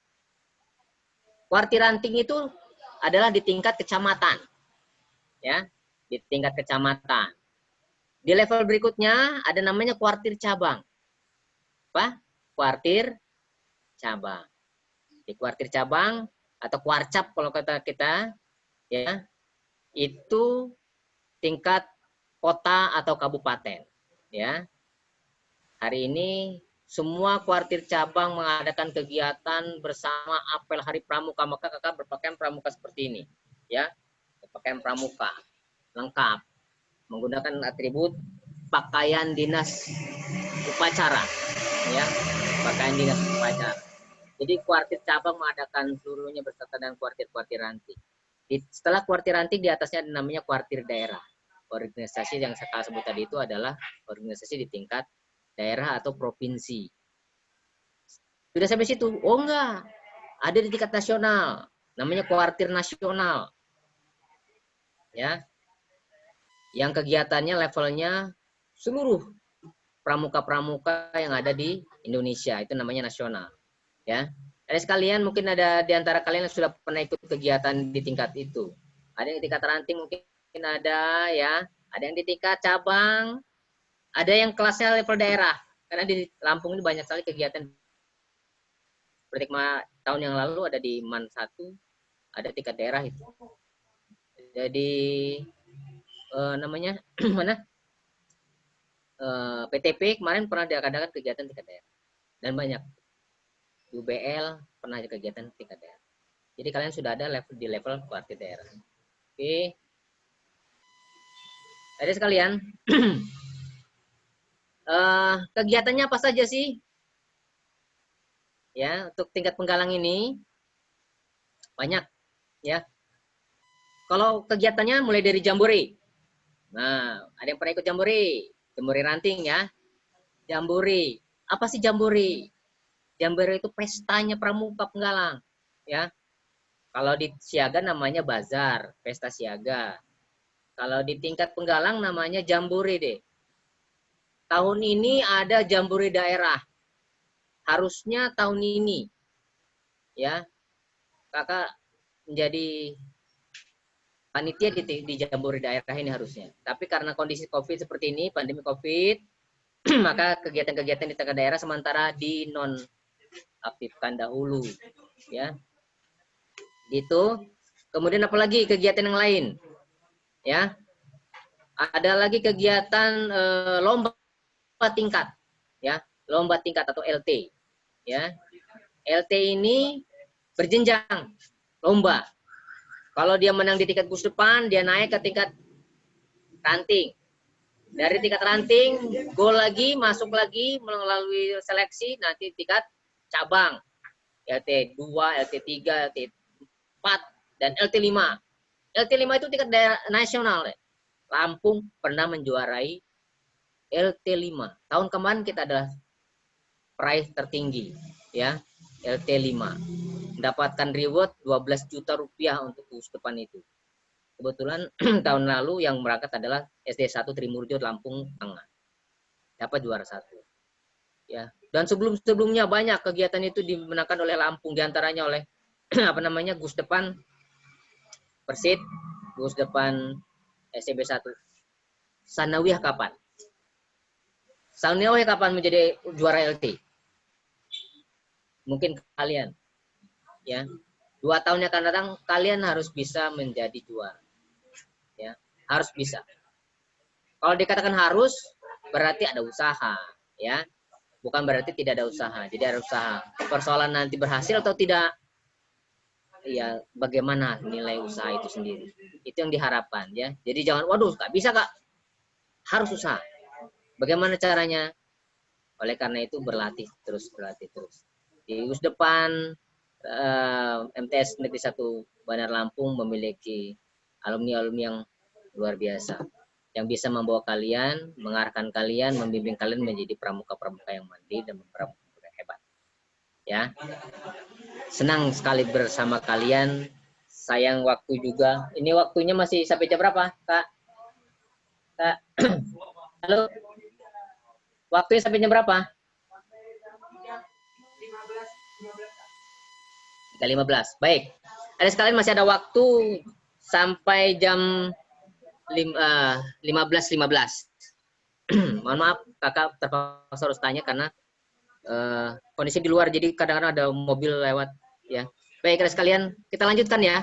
Kuartir ranting itu adalah di tingkat kecamatan. Ya, di tingkat kecamatan. Di level berikutnya ada namanya kuartir cabang. Apa? Kuartir cabang. Di kuartir cabang atau kuarcap kalau kata kita, ya, itu tingkat kota atau kabupaten. Ya. Hari ini semua kuartir cabang mengadakan kegiatan bersama apel Hari Pramuka, maka kakak berpakaian pramuka seperti ini, ya, berpakaian pramuka lengkap, menggunakan atribut pakaian dinas upacara, ya, pakaian dinas upacara. Jadi kuartir cabang mengadakan seluruhnya beserta dengan kuartir-kuartir ranting. Setelah kuartir ranting di atasnya ada namanya kuartir daerah. Organisasi yang saya sebut tadi itu adalah organisasi di tingkat daerah atau provinsi. Sudah sampai situ? Oh enggak. Ada di tingkat nasional. Namanya kuartir nasional. Ya. Yang kegiatannya levelnya seluruh pramuka-pramuka yang ada di Indonesia. Itu namanya nasional. Ya. Ada sekalian mungkin ada di antara kalian yang sudah pernah ikut kegiatan di tingkat itu. Ada yang di tingkat ranting mungkin ada ya. Ada yang di tingkat cabang. Ada yang kelasnya level daerah, karena di Lampung ini banyak sekali kegiatan. Seperti tahun yang lalu ada di MAN 1, ada tingkat daerah itu. Jadi namanya mana? PTP kemarin pernah diadakan kegiatan tingkat daerah dan banyak. UBL pernah ada kegiatan tingkat daerah. Jadi kalian sudah ada di level kuartir daerah. Oke. Adik sekalian, kegiatannya apa saja sih? Ya, untuk tingkat penggalang ini banyak, ya. Kalau kegiatannya mulai dari jambore. Nah, ada yang pernah ikut jambore? Jambore ranting ya. Jambore. Apa sih jambore? Jambore itu pestanya pramuka penggalang, ya. Kalau di siaga namanya bazar, pesta siaga. Kalau di tingkat penggalang namanya jambore deh. Tahun ini ada jambore daerah. Harusnya tahun ini, ya, kakak menjadi panitia di jambore daerah ini harusnya. Tapi karena kondisi COVID seperti ini, pandemi COVID, maka kegiatan-kegiatan di tingkat daerah sementara dinonaktifkan dahulu, ya. Gitu. Kemudian apalagi kegiatan yang lain, ya. Ada lagi kegiatan lomba tingkat, ya. Lomba tingkat atau LT, ya. LT ini berjenjang lomba. Kalau dia menang di tingkat Gusdepan, dia naik ke tingkat ranting. Dari tingkat ranting, gol lagi, masuk lagi melalui seleksi nanti tingkat cabang. LT 2, LT 3, LT 4 dan LT 5. LT 5 itu tingkat daerah nasional. Lampung pernah menjuarai LT 5. Tahun kemarin kita adalah peraih tertinggi, ya, LT 5. Mendapatkan reward 12 juta rupiah untuk Gusdepan itu. Kebetulan tahun lalu yang berangkat adalah SD 1 Trimurjo Lampung Tengah. Dapat juara 1. Ya. Dan sebelum-sebelumnya banyak kegiatan itu dimenangkan oleh Lampung, diantaranya oleh Gusdepan Persit, Gusdepan SMP 1. Sanawiyah kapan? Sanawiyah kapan menjadi juara LT? Mungkin kalian, ya, 2 tahun yang akan datang kalian harus bisa menjadi juara, ya, harus bisa. Kalau dikatakan harus, berarti ada usaha, ya, bukan berarti tidak ada usaha. Jadi ada usaha. Persoalan nanti berhasil atau tidak, ya, bagaimana nilai usaha itu sendiri. Itu yang diharapkan, ya. Jadi jangan, waduh, nggak bisa kak, harus usaha. Bagaimana caranya? Oleh karena itu berlatih terus. Di Gusdepan MTS Negeri 1 Bandar Lampung memiliki alumni-alumni yang luar biasa yang bisa membawa kalian, mengarahkan kalian, membimbing kalian menjadi pramuka-pramuka yang mandiri dan pramuka yang hebat. Ya. Senang sekali bersama kalian. Sayang waktu juga. Ini waktunya masih sampai jam berapa, Kak? Kak. Halo. Waktunya sampai jam berapa? 15. Baik. Ada sekalian masih ada waktu sampai jam 15.15. Mohon maaf, kakak terpaksa harus tanya karena kondisi di luar, jadi kadang-kadang ada mobil lewat, ya. Baik, ada sekalian, kita lanjutkan ya.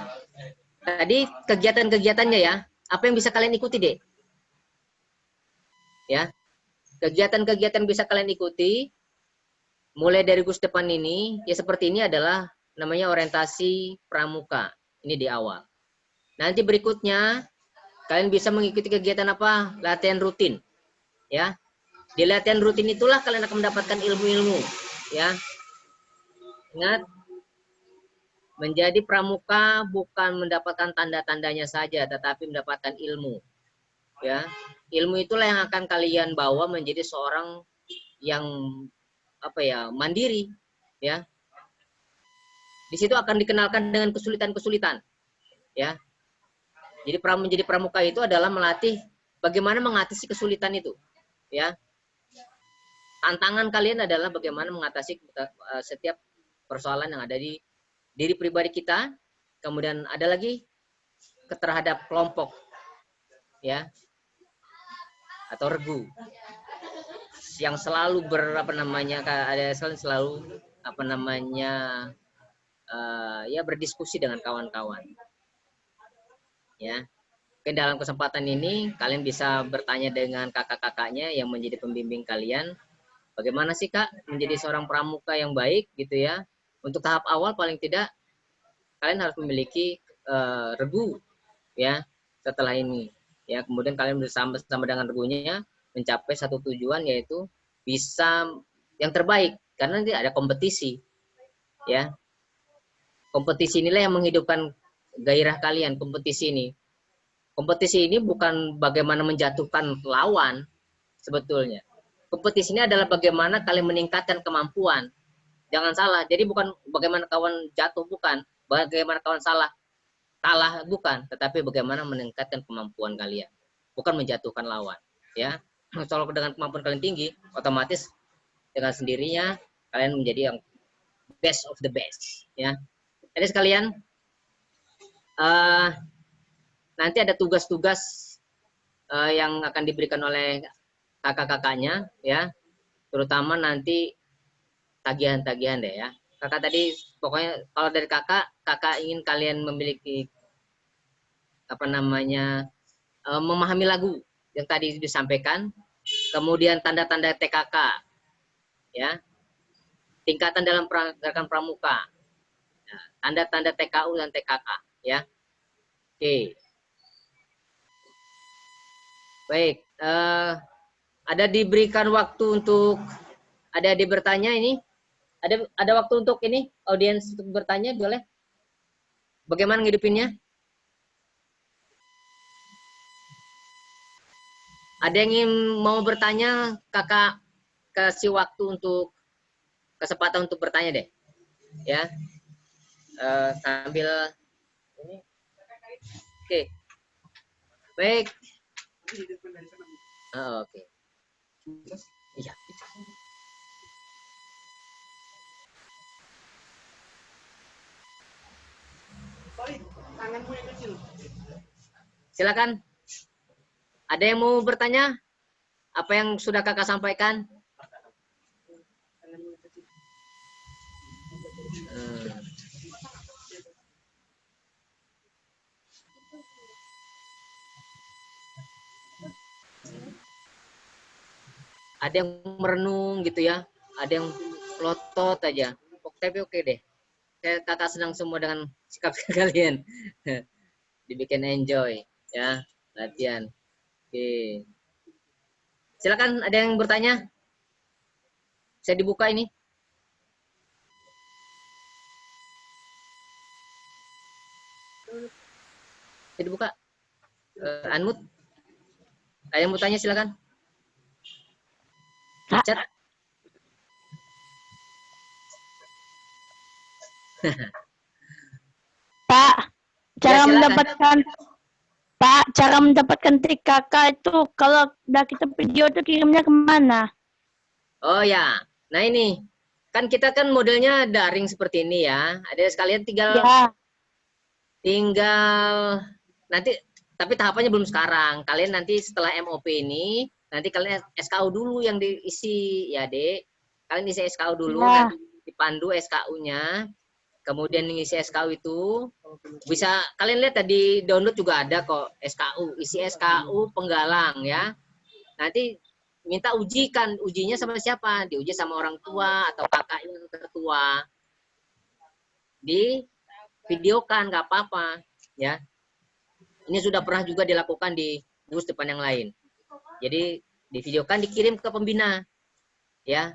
Tadi kegiatan-kegiatannya ya, apa yang bisa kalian ikuti, Dek? Ya. Kegiatan-kegiatan bisa kalian ikuti mulai dari Gusdepan ini, ya seperti ini adalah namanya orientasi pramuka. Ini di awal. Nanti berikutnya kalian bisa mengikuti kegiatan apa? Latihan rutin. Ya. Di latihan rutin itulah kalian akan mendapatkan ilmu-ilmu, ya. Ingat, menjadi pramuka bukan mendapatkan tanda-tandanya saja, tetapi mendapatkan ilmu. Ya. Ilmu itulah yang akan kalian bawa menjadi seorang yang mandiri, ya. Di situ akan dikenalkan dengan kesulitan-kesulitan, ya. Jadi menjadi pramuka itu adalah melatih bagaimana mengatasi kesulitan itu, ya. Tantangan kalian adalah bagaimana mengatasi setiap persoalan yang ada di diri pribadi kita, kemudian ada lagi terhadap kelompok, ya, atau regu yang selalu berdiskusi dengan kawan-kawan, ya. Oke, dalam kesempatan ini kalian bisa bertanya dengan kakak-kakaknya yang menjadi pembimbing kalian. Bagaimana sih Kak menjadi seorang pramuka yang baik gitu ya? Untuk tahap awal paling tidak kalian harus memiliki regu ya setelah ini. Ya, kemudian kalian bersama dengan regunya mencapai satu tujuan, yaitu bisa yang terbaik, karena nanti ada kompetisi. Ya. Kompetisi inilah yang menghidupkan gairah kalian, kompetisi ini. Kompetisi ini bukan bagaimana menjatuhkan lawan sebetulnya. Kompetisi ini adalah bagaimana kalian meningkatkan kemampuan. Jangan salah. Jadi bukan bagaimana kawan jatuh, bukan. Bagaimana kawan kalah, bukan. Tetapi bagaimana meningkatkan kemampuan kalian. Bukan menjatuhkan lawan. Ya. Kalau dengan kemampuan kalian tinggi, otomatis dengan sendirinya kalian menjadi yang best of the best. Ya. Jadi sekalian, nanti ada tugas-tugas yang akan diberikan oleh kakak-kakaknya, ya, terutama nanti tagihan-tagihan deh ya. Kakak tadi pokoknya kalau dari kakak ingin kalian memiliki apa namanya memahami lagu yang tadi disampaikan, kemudian tanda-tanda TKK, ya, tingkatan dalam gerakan pramuka, tanda-tanda TKU dan TKK, ya. Oke. Baik. Ada diberikan waktu untuk ada bertanya ini? Ada waktu untuk ini audiens untuk bertanya, boleh? Bagaimana ngidupinnya? Ada yang ingin mau bertanya, kakak kasih waktu untuk kesempatan untuk bertanya deh, ya. Sambil ini, oke. Baik. Oh, oke. Iya. Silakan. Ada yang mau bertanya? Apa yang sudah kakak sampaikan? Ada yang merenung gitu ya, ada yang lotot aja. Tapi oke deh. Kakak senang semua dengan sikap kalian. Dibikin enjoy ya latihan. Oke. Silakan, ada yang bertanya? Saya dibuka ini. Saya dibuka. Anmut. Ada yang mau tanya silakan. Chat. Pak, cara silakan. mendapatkan cara mendapatkan TKK itu kalau udah kita video itu kirimnya kemana? Oh ya, nah ini kan kita kan modelnya daring seperti ini ya. Ada sekalian tinggal nanti, tapi tahapannya belum sekarang. Kalian nanti setelah MOP ini, nanti kalian SKU dulu yang diisi ya, Dek. Kalian isi SKU dulu, nanti dipandu SKU-nya. Kemudian mengisi SKU itu bisa kalian lihat tadi download juga ada kok SKU, isi SKU penggalang ya. Nanti minta ujikan, ujinya sama siapa? Diuji sama orang tua atau kakak yang tertua. Di videokan nggak apa-apa ya. Ini sudah pernah juga dilakukan di bus depan yang lain. Jadi di videokan dikirim ke pembina ya.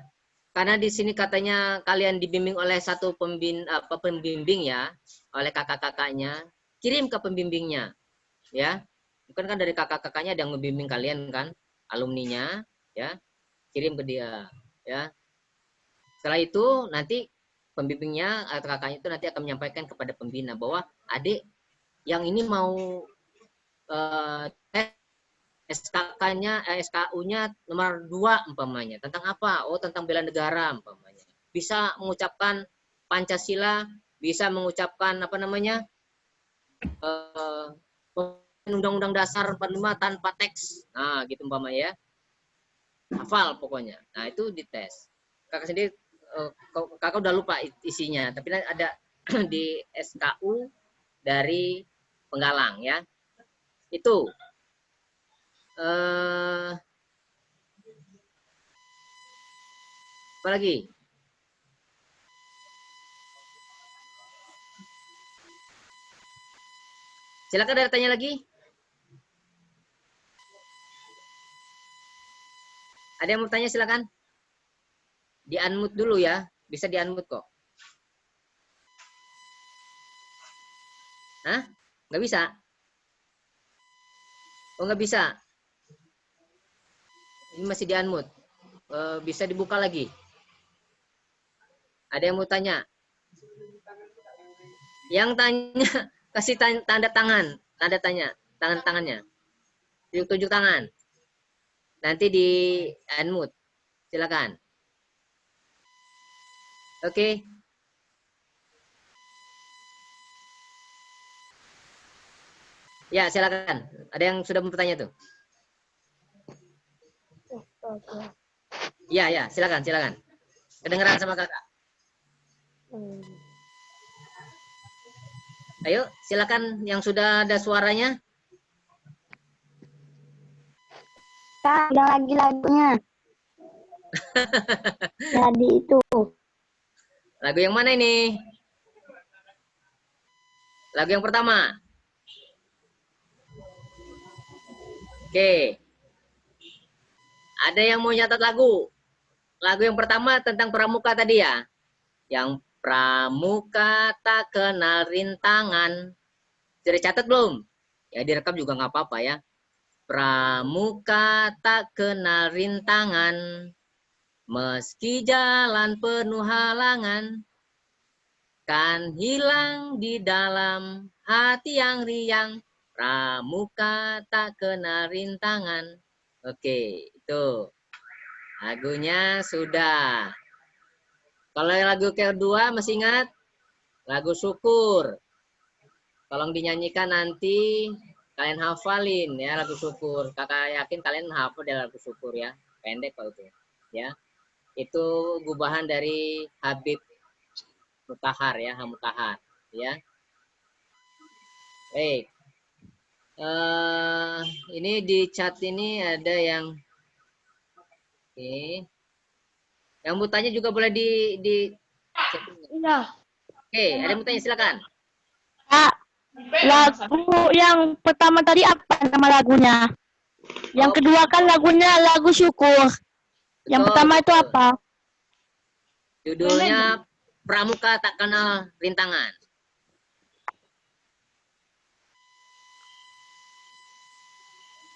Karena di sini katanya kalian dibimbing oleh satu pembimbing ya, oleh kakak-kakaknya, kirim ke pembimbingnya, ya. Bukan kan dari kakak-kakaknya ada yang membimbing kalian kan, alumninya, ya, kirim ke dia, ya. Setelah itu nanti pembimbingnya atau kakaknya itu nanti akan menyampaikan kepada pembina bahwa adik yang ini mau SKK-nya, SKU-nya nomor 2 umpamanya. Tentang apa? Oh, tentang bela negara umpamanya. Bisa mengucapkan Pancasila, bisa mengucapkan apa namanya? Undang-Undang Dasar 45 tanpa teks. Nah, gitu umpamanya ya. Hafal pokoknya. Nah, itu dites. Kakak sendiri kakak udah lupa isinya, tapi ada di SKU dari penggalang ya. Itu. Apa lagi? Silakan ada tanya lagi. Ada yang mau tanya silakan. Di-unmute dulu ya. Bisa di-unmute kok. Hah? Nggak bisa? Oh, nggak bisa. Ini masih di-unmute. Bisa dibuka lagi. Ada yang mau tanya? Yang tanya, kasih tanda tangan. Tanda tanya. Tangannya. Tunjuk tangan. Nanti di-unmute. Silakan. Oke. Ya, silakan. Ada yang sudah bertanya tuh? Ya, silakan. Kedengeran sama kakak. Ayo, silakan yang sudah ada suaranya. Kak, udah lagi lagunya. Jadi itu. Lagu yang mana ini? Lagu yang pertama. Oke. Ada yang mau nyatat lagu? Lagu yang pertama tentang pramuka tadi ya. Yang pramuka tak kenal rintangan. Sudah catat belum? Ya direkam juga nggak apa-apa ya. Pramuka tak kenal rintangan. Meski jalan penuh halangan. Kan hilang di dalam hati yang riang. Pramuka tak kenal rintangan. Oke, itu. Lagunya sudah. Kalau lagu kedua masih ingat? Lagu Syukur. Tolong dinyanyikan nanti. Kalian hafalin ya lagu Syukur. Kakak yakin kalian hafal dari lagu Syukur ya. Pendek kok itu. Ya. Itu gubahan dari Habib Mutahar ya, Hamutahar. Ya. Baik. Ini di chat ini ada yang yang mau tanya juga boleh di Iya. Oke, ada yang mau tanya silakan. Kak, lagu yang pertama tadi apa nama lagunya? Yang kedua kan lagunya lagu Syukur. Yang Betul, pertama itu betul. apa? Judulnya Pramuka Tak Kenal Rintangan.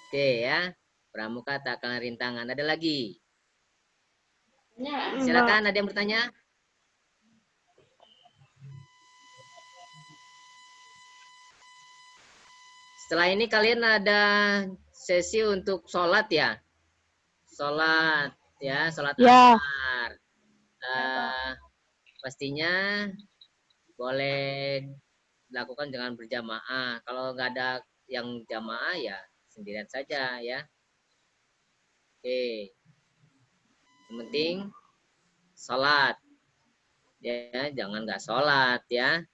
Oke ya, Pramuka Tak Kenal Rintangan. Ada lagi? Silakan, ada yang bertanya? Setelah ini kalian ada sesi untuk sholat ya? Sholat ya, sholat Ya. asar. Pastinya boleh dilakukan dengan berjamaah. Kalau nggak ada yang jamaah ya sendirian saja ya. Oke. Yang penting sholat. Ya, jangan nggak sholat ya.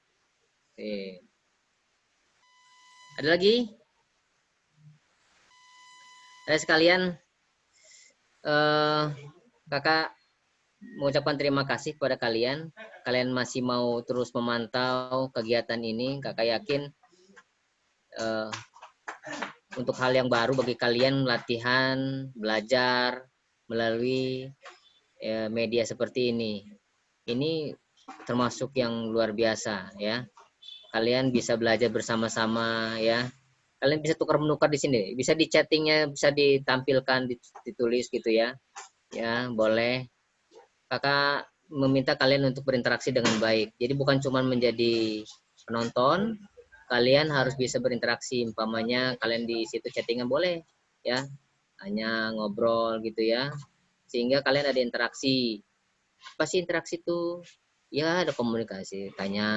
Oke. Ada lagi? Sekalian, kakak mengucapkan terima kasih kepada kalian. Kalian masih mau terus memantau kegiatan ini. Kakak yakin untuk hal yang baru bagi kalian, latihan, belajar melalui media seperti ini. Ini termasuk yang luar biasa ya. Kalian bisa belajar bersama-sama ya. Kalian bisa tukar-menukar di sini. Bisa di chattingnya, bisa ditampilkan, ditulis gitu ya. Ya, boleh. Kakak meminta kalian untuk berinteraksi dengan baik. Jadi bukan cuma menjadi penonton, kalian harus bisa berinteraksi. Umpamanya kalian di situ chattingan boleh ya. Hanya ngobrol gitu ya. Sehingga kalian ada interaksi. Apa sih interaksi itu? Ya ada komunikasi, tanya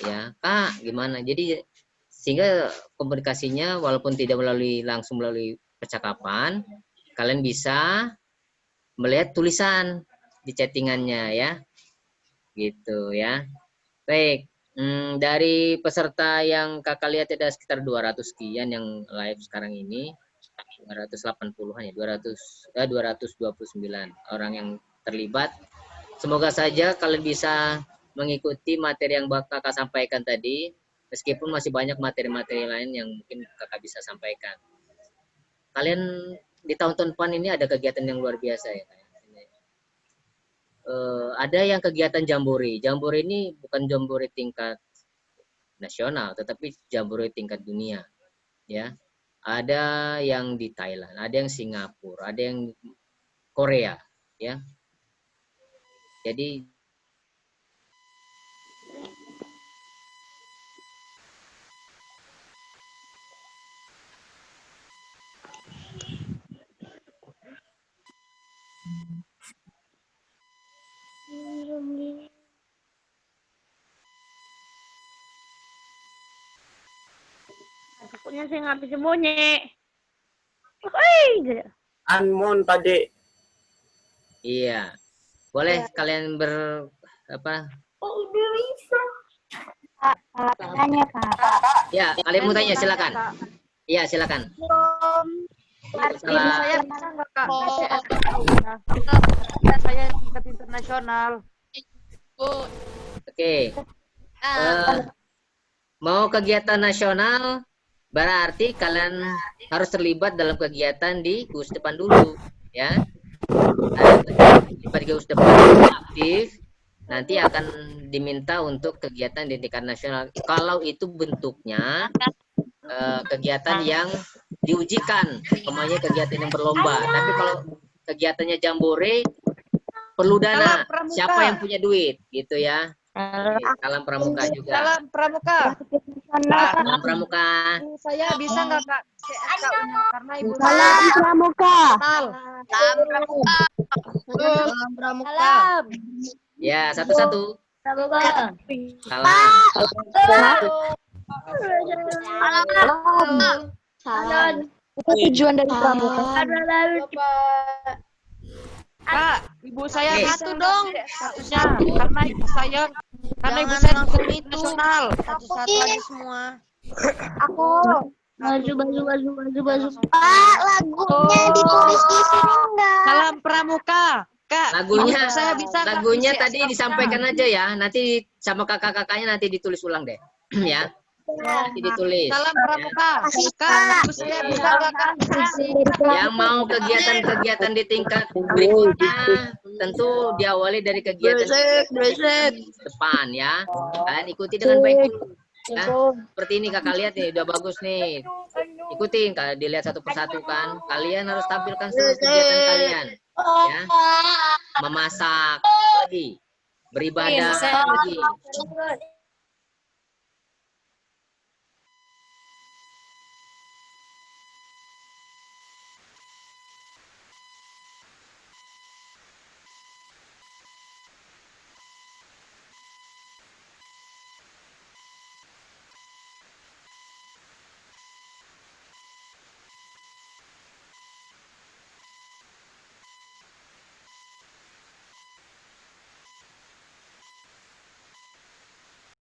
ya Kak gimana, jadi sehingga komunikasinya walaupun tidak langsung melalui percakapan, kalian bisa melihat tulisan di chattingannya ya gitu ya. Baik, Dari peserta yang kakak lihat ada sekitar 200 sekian yang live sekarang ini. 280-an ya, 229 orang yang terlibat. Semoga saja kalian bisa mengikuti materi yang kakak sampaikan tadi, meskipun masih banyak materi-materi lain yang mungkin kakak bisa sampaikan. Kalian di tahun-tahun depan ini ada kegiatan yang luar biasa ya. Ada yang kegiatan jambore. Jambore ini bukan jambore tingkat nasional, tetapi jambore tingkat dunia. Ya, ada yang di Thailand, ada yang Singapura, ada yang Korea. Ya, jadi Takutnya saya nggak bisa bunyi. Wih, Anmon tadi. iya. Boleh kalian Tanya, Kak. Ya, kalian mau tanya silakan. Iya, silakan. Salah. Saya bisa nggak, Kak? Saya tingkat internasional. Oke. Mau kegiatan nasional, berarti kalian harus terlibat dalam kegiatan di GUS depan dulu, ya. Terlibat di GUS depan aktif, nanti akan diminta untuk kegiatan di tingkat nasional. Kalau itu bentuknya kegiatan yang diujikan, umpamanya kegiatan yang berlomba. Tapi kalau kegiatannya jambore, perlu dana. Siapa yang punya duit, gitu ya. Salam pramuka juga. Salam pramuka. Salam pramuka. Saya bisa nggak, Kak? CSK-nya karena ibu salam pramuka. Salam pramuka. Ya, satu-satu. Pramuka. Salam. Salam. Apa tujuan dari pramuka? Kak, ibu saya Oke. satu dong. Satunya karena ibu saya nasional. Satu-satu aja semua. Aku. Baju. Pak, lagunya ditulis di sini enggak? Salam pramuka. Kak, Lagunya, ibu saya bisa nggak lagunya di tadi CSK-nya? disampaikan aja ya. Nanti sama kakak-kakaknya nanti ditulis ulang deh. Ya, nanti ditulis. Salam pramuka. Kak, ibu saya bisa nggak, Kak? Yang mau kegiatan-kegiatan di tingkat berikutnya tentu diawali dari kegiatan depan ya. Kalian ikuti dengan baik dulu. Ya, seperti ini kakak lihat nih, udah bagus nih. Ikutin, kalau dilihat satu persatu kan. Kalian harus tampilkan seluruh kegiatan kalian. Ya, memasak lagi, beribadah lagi,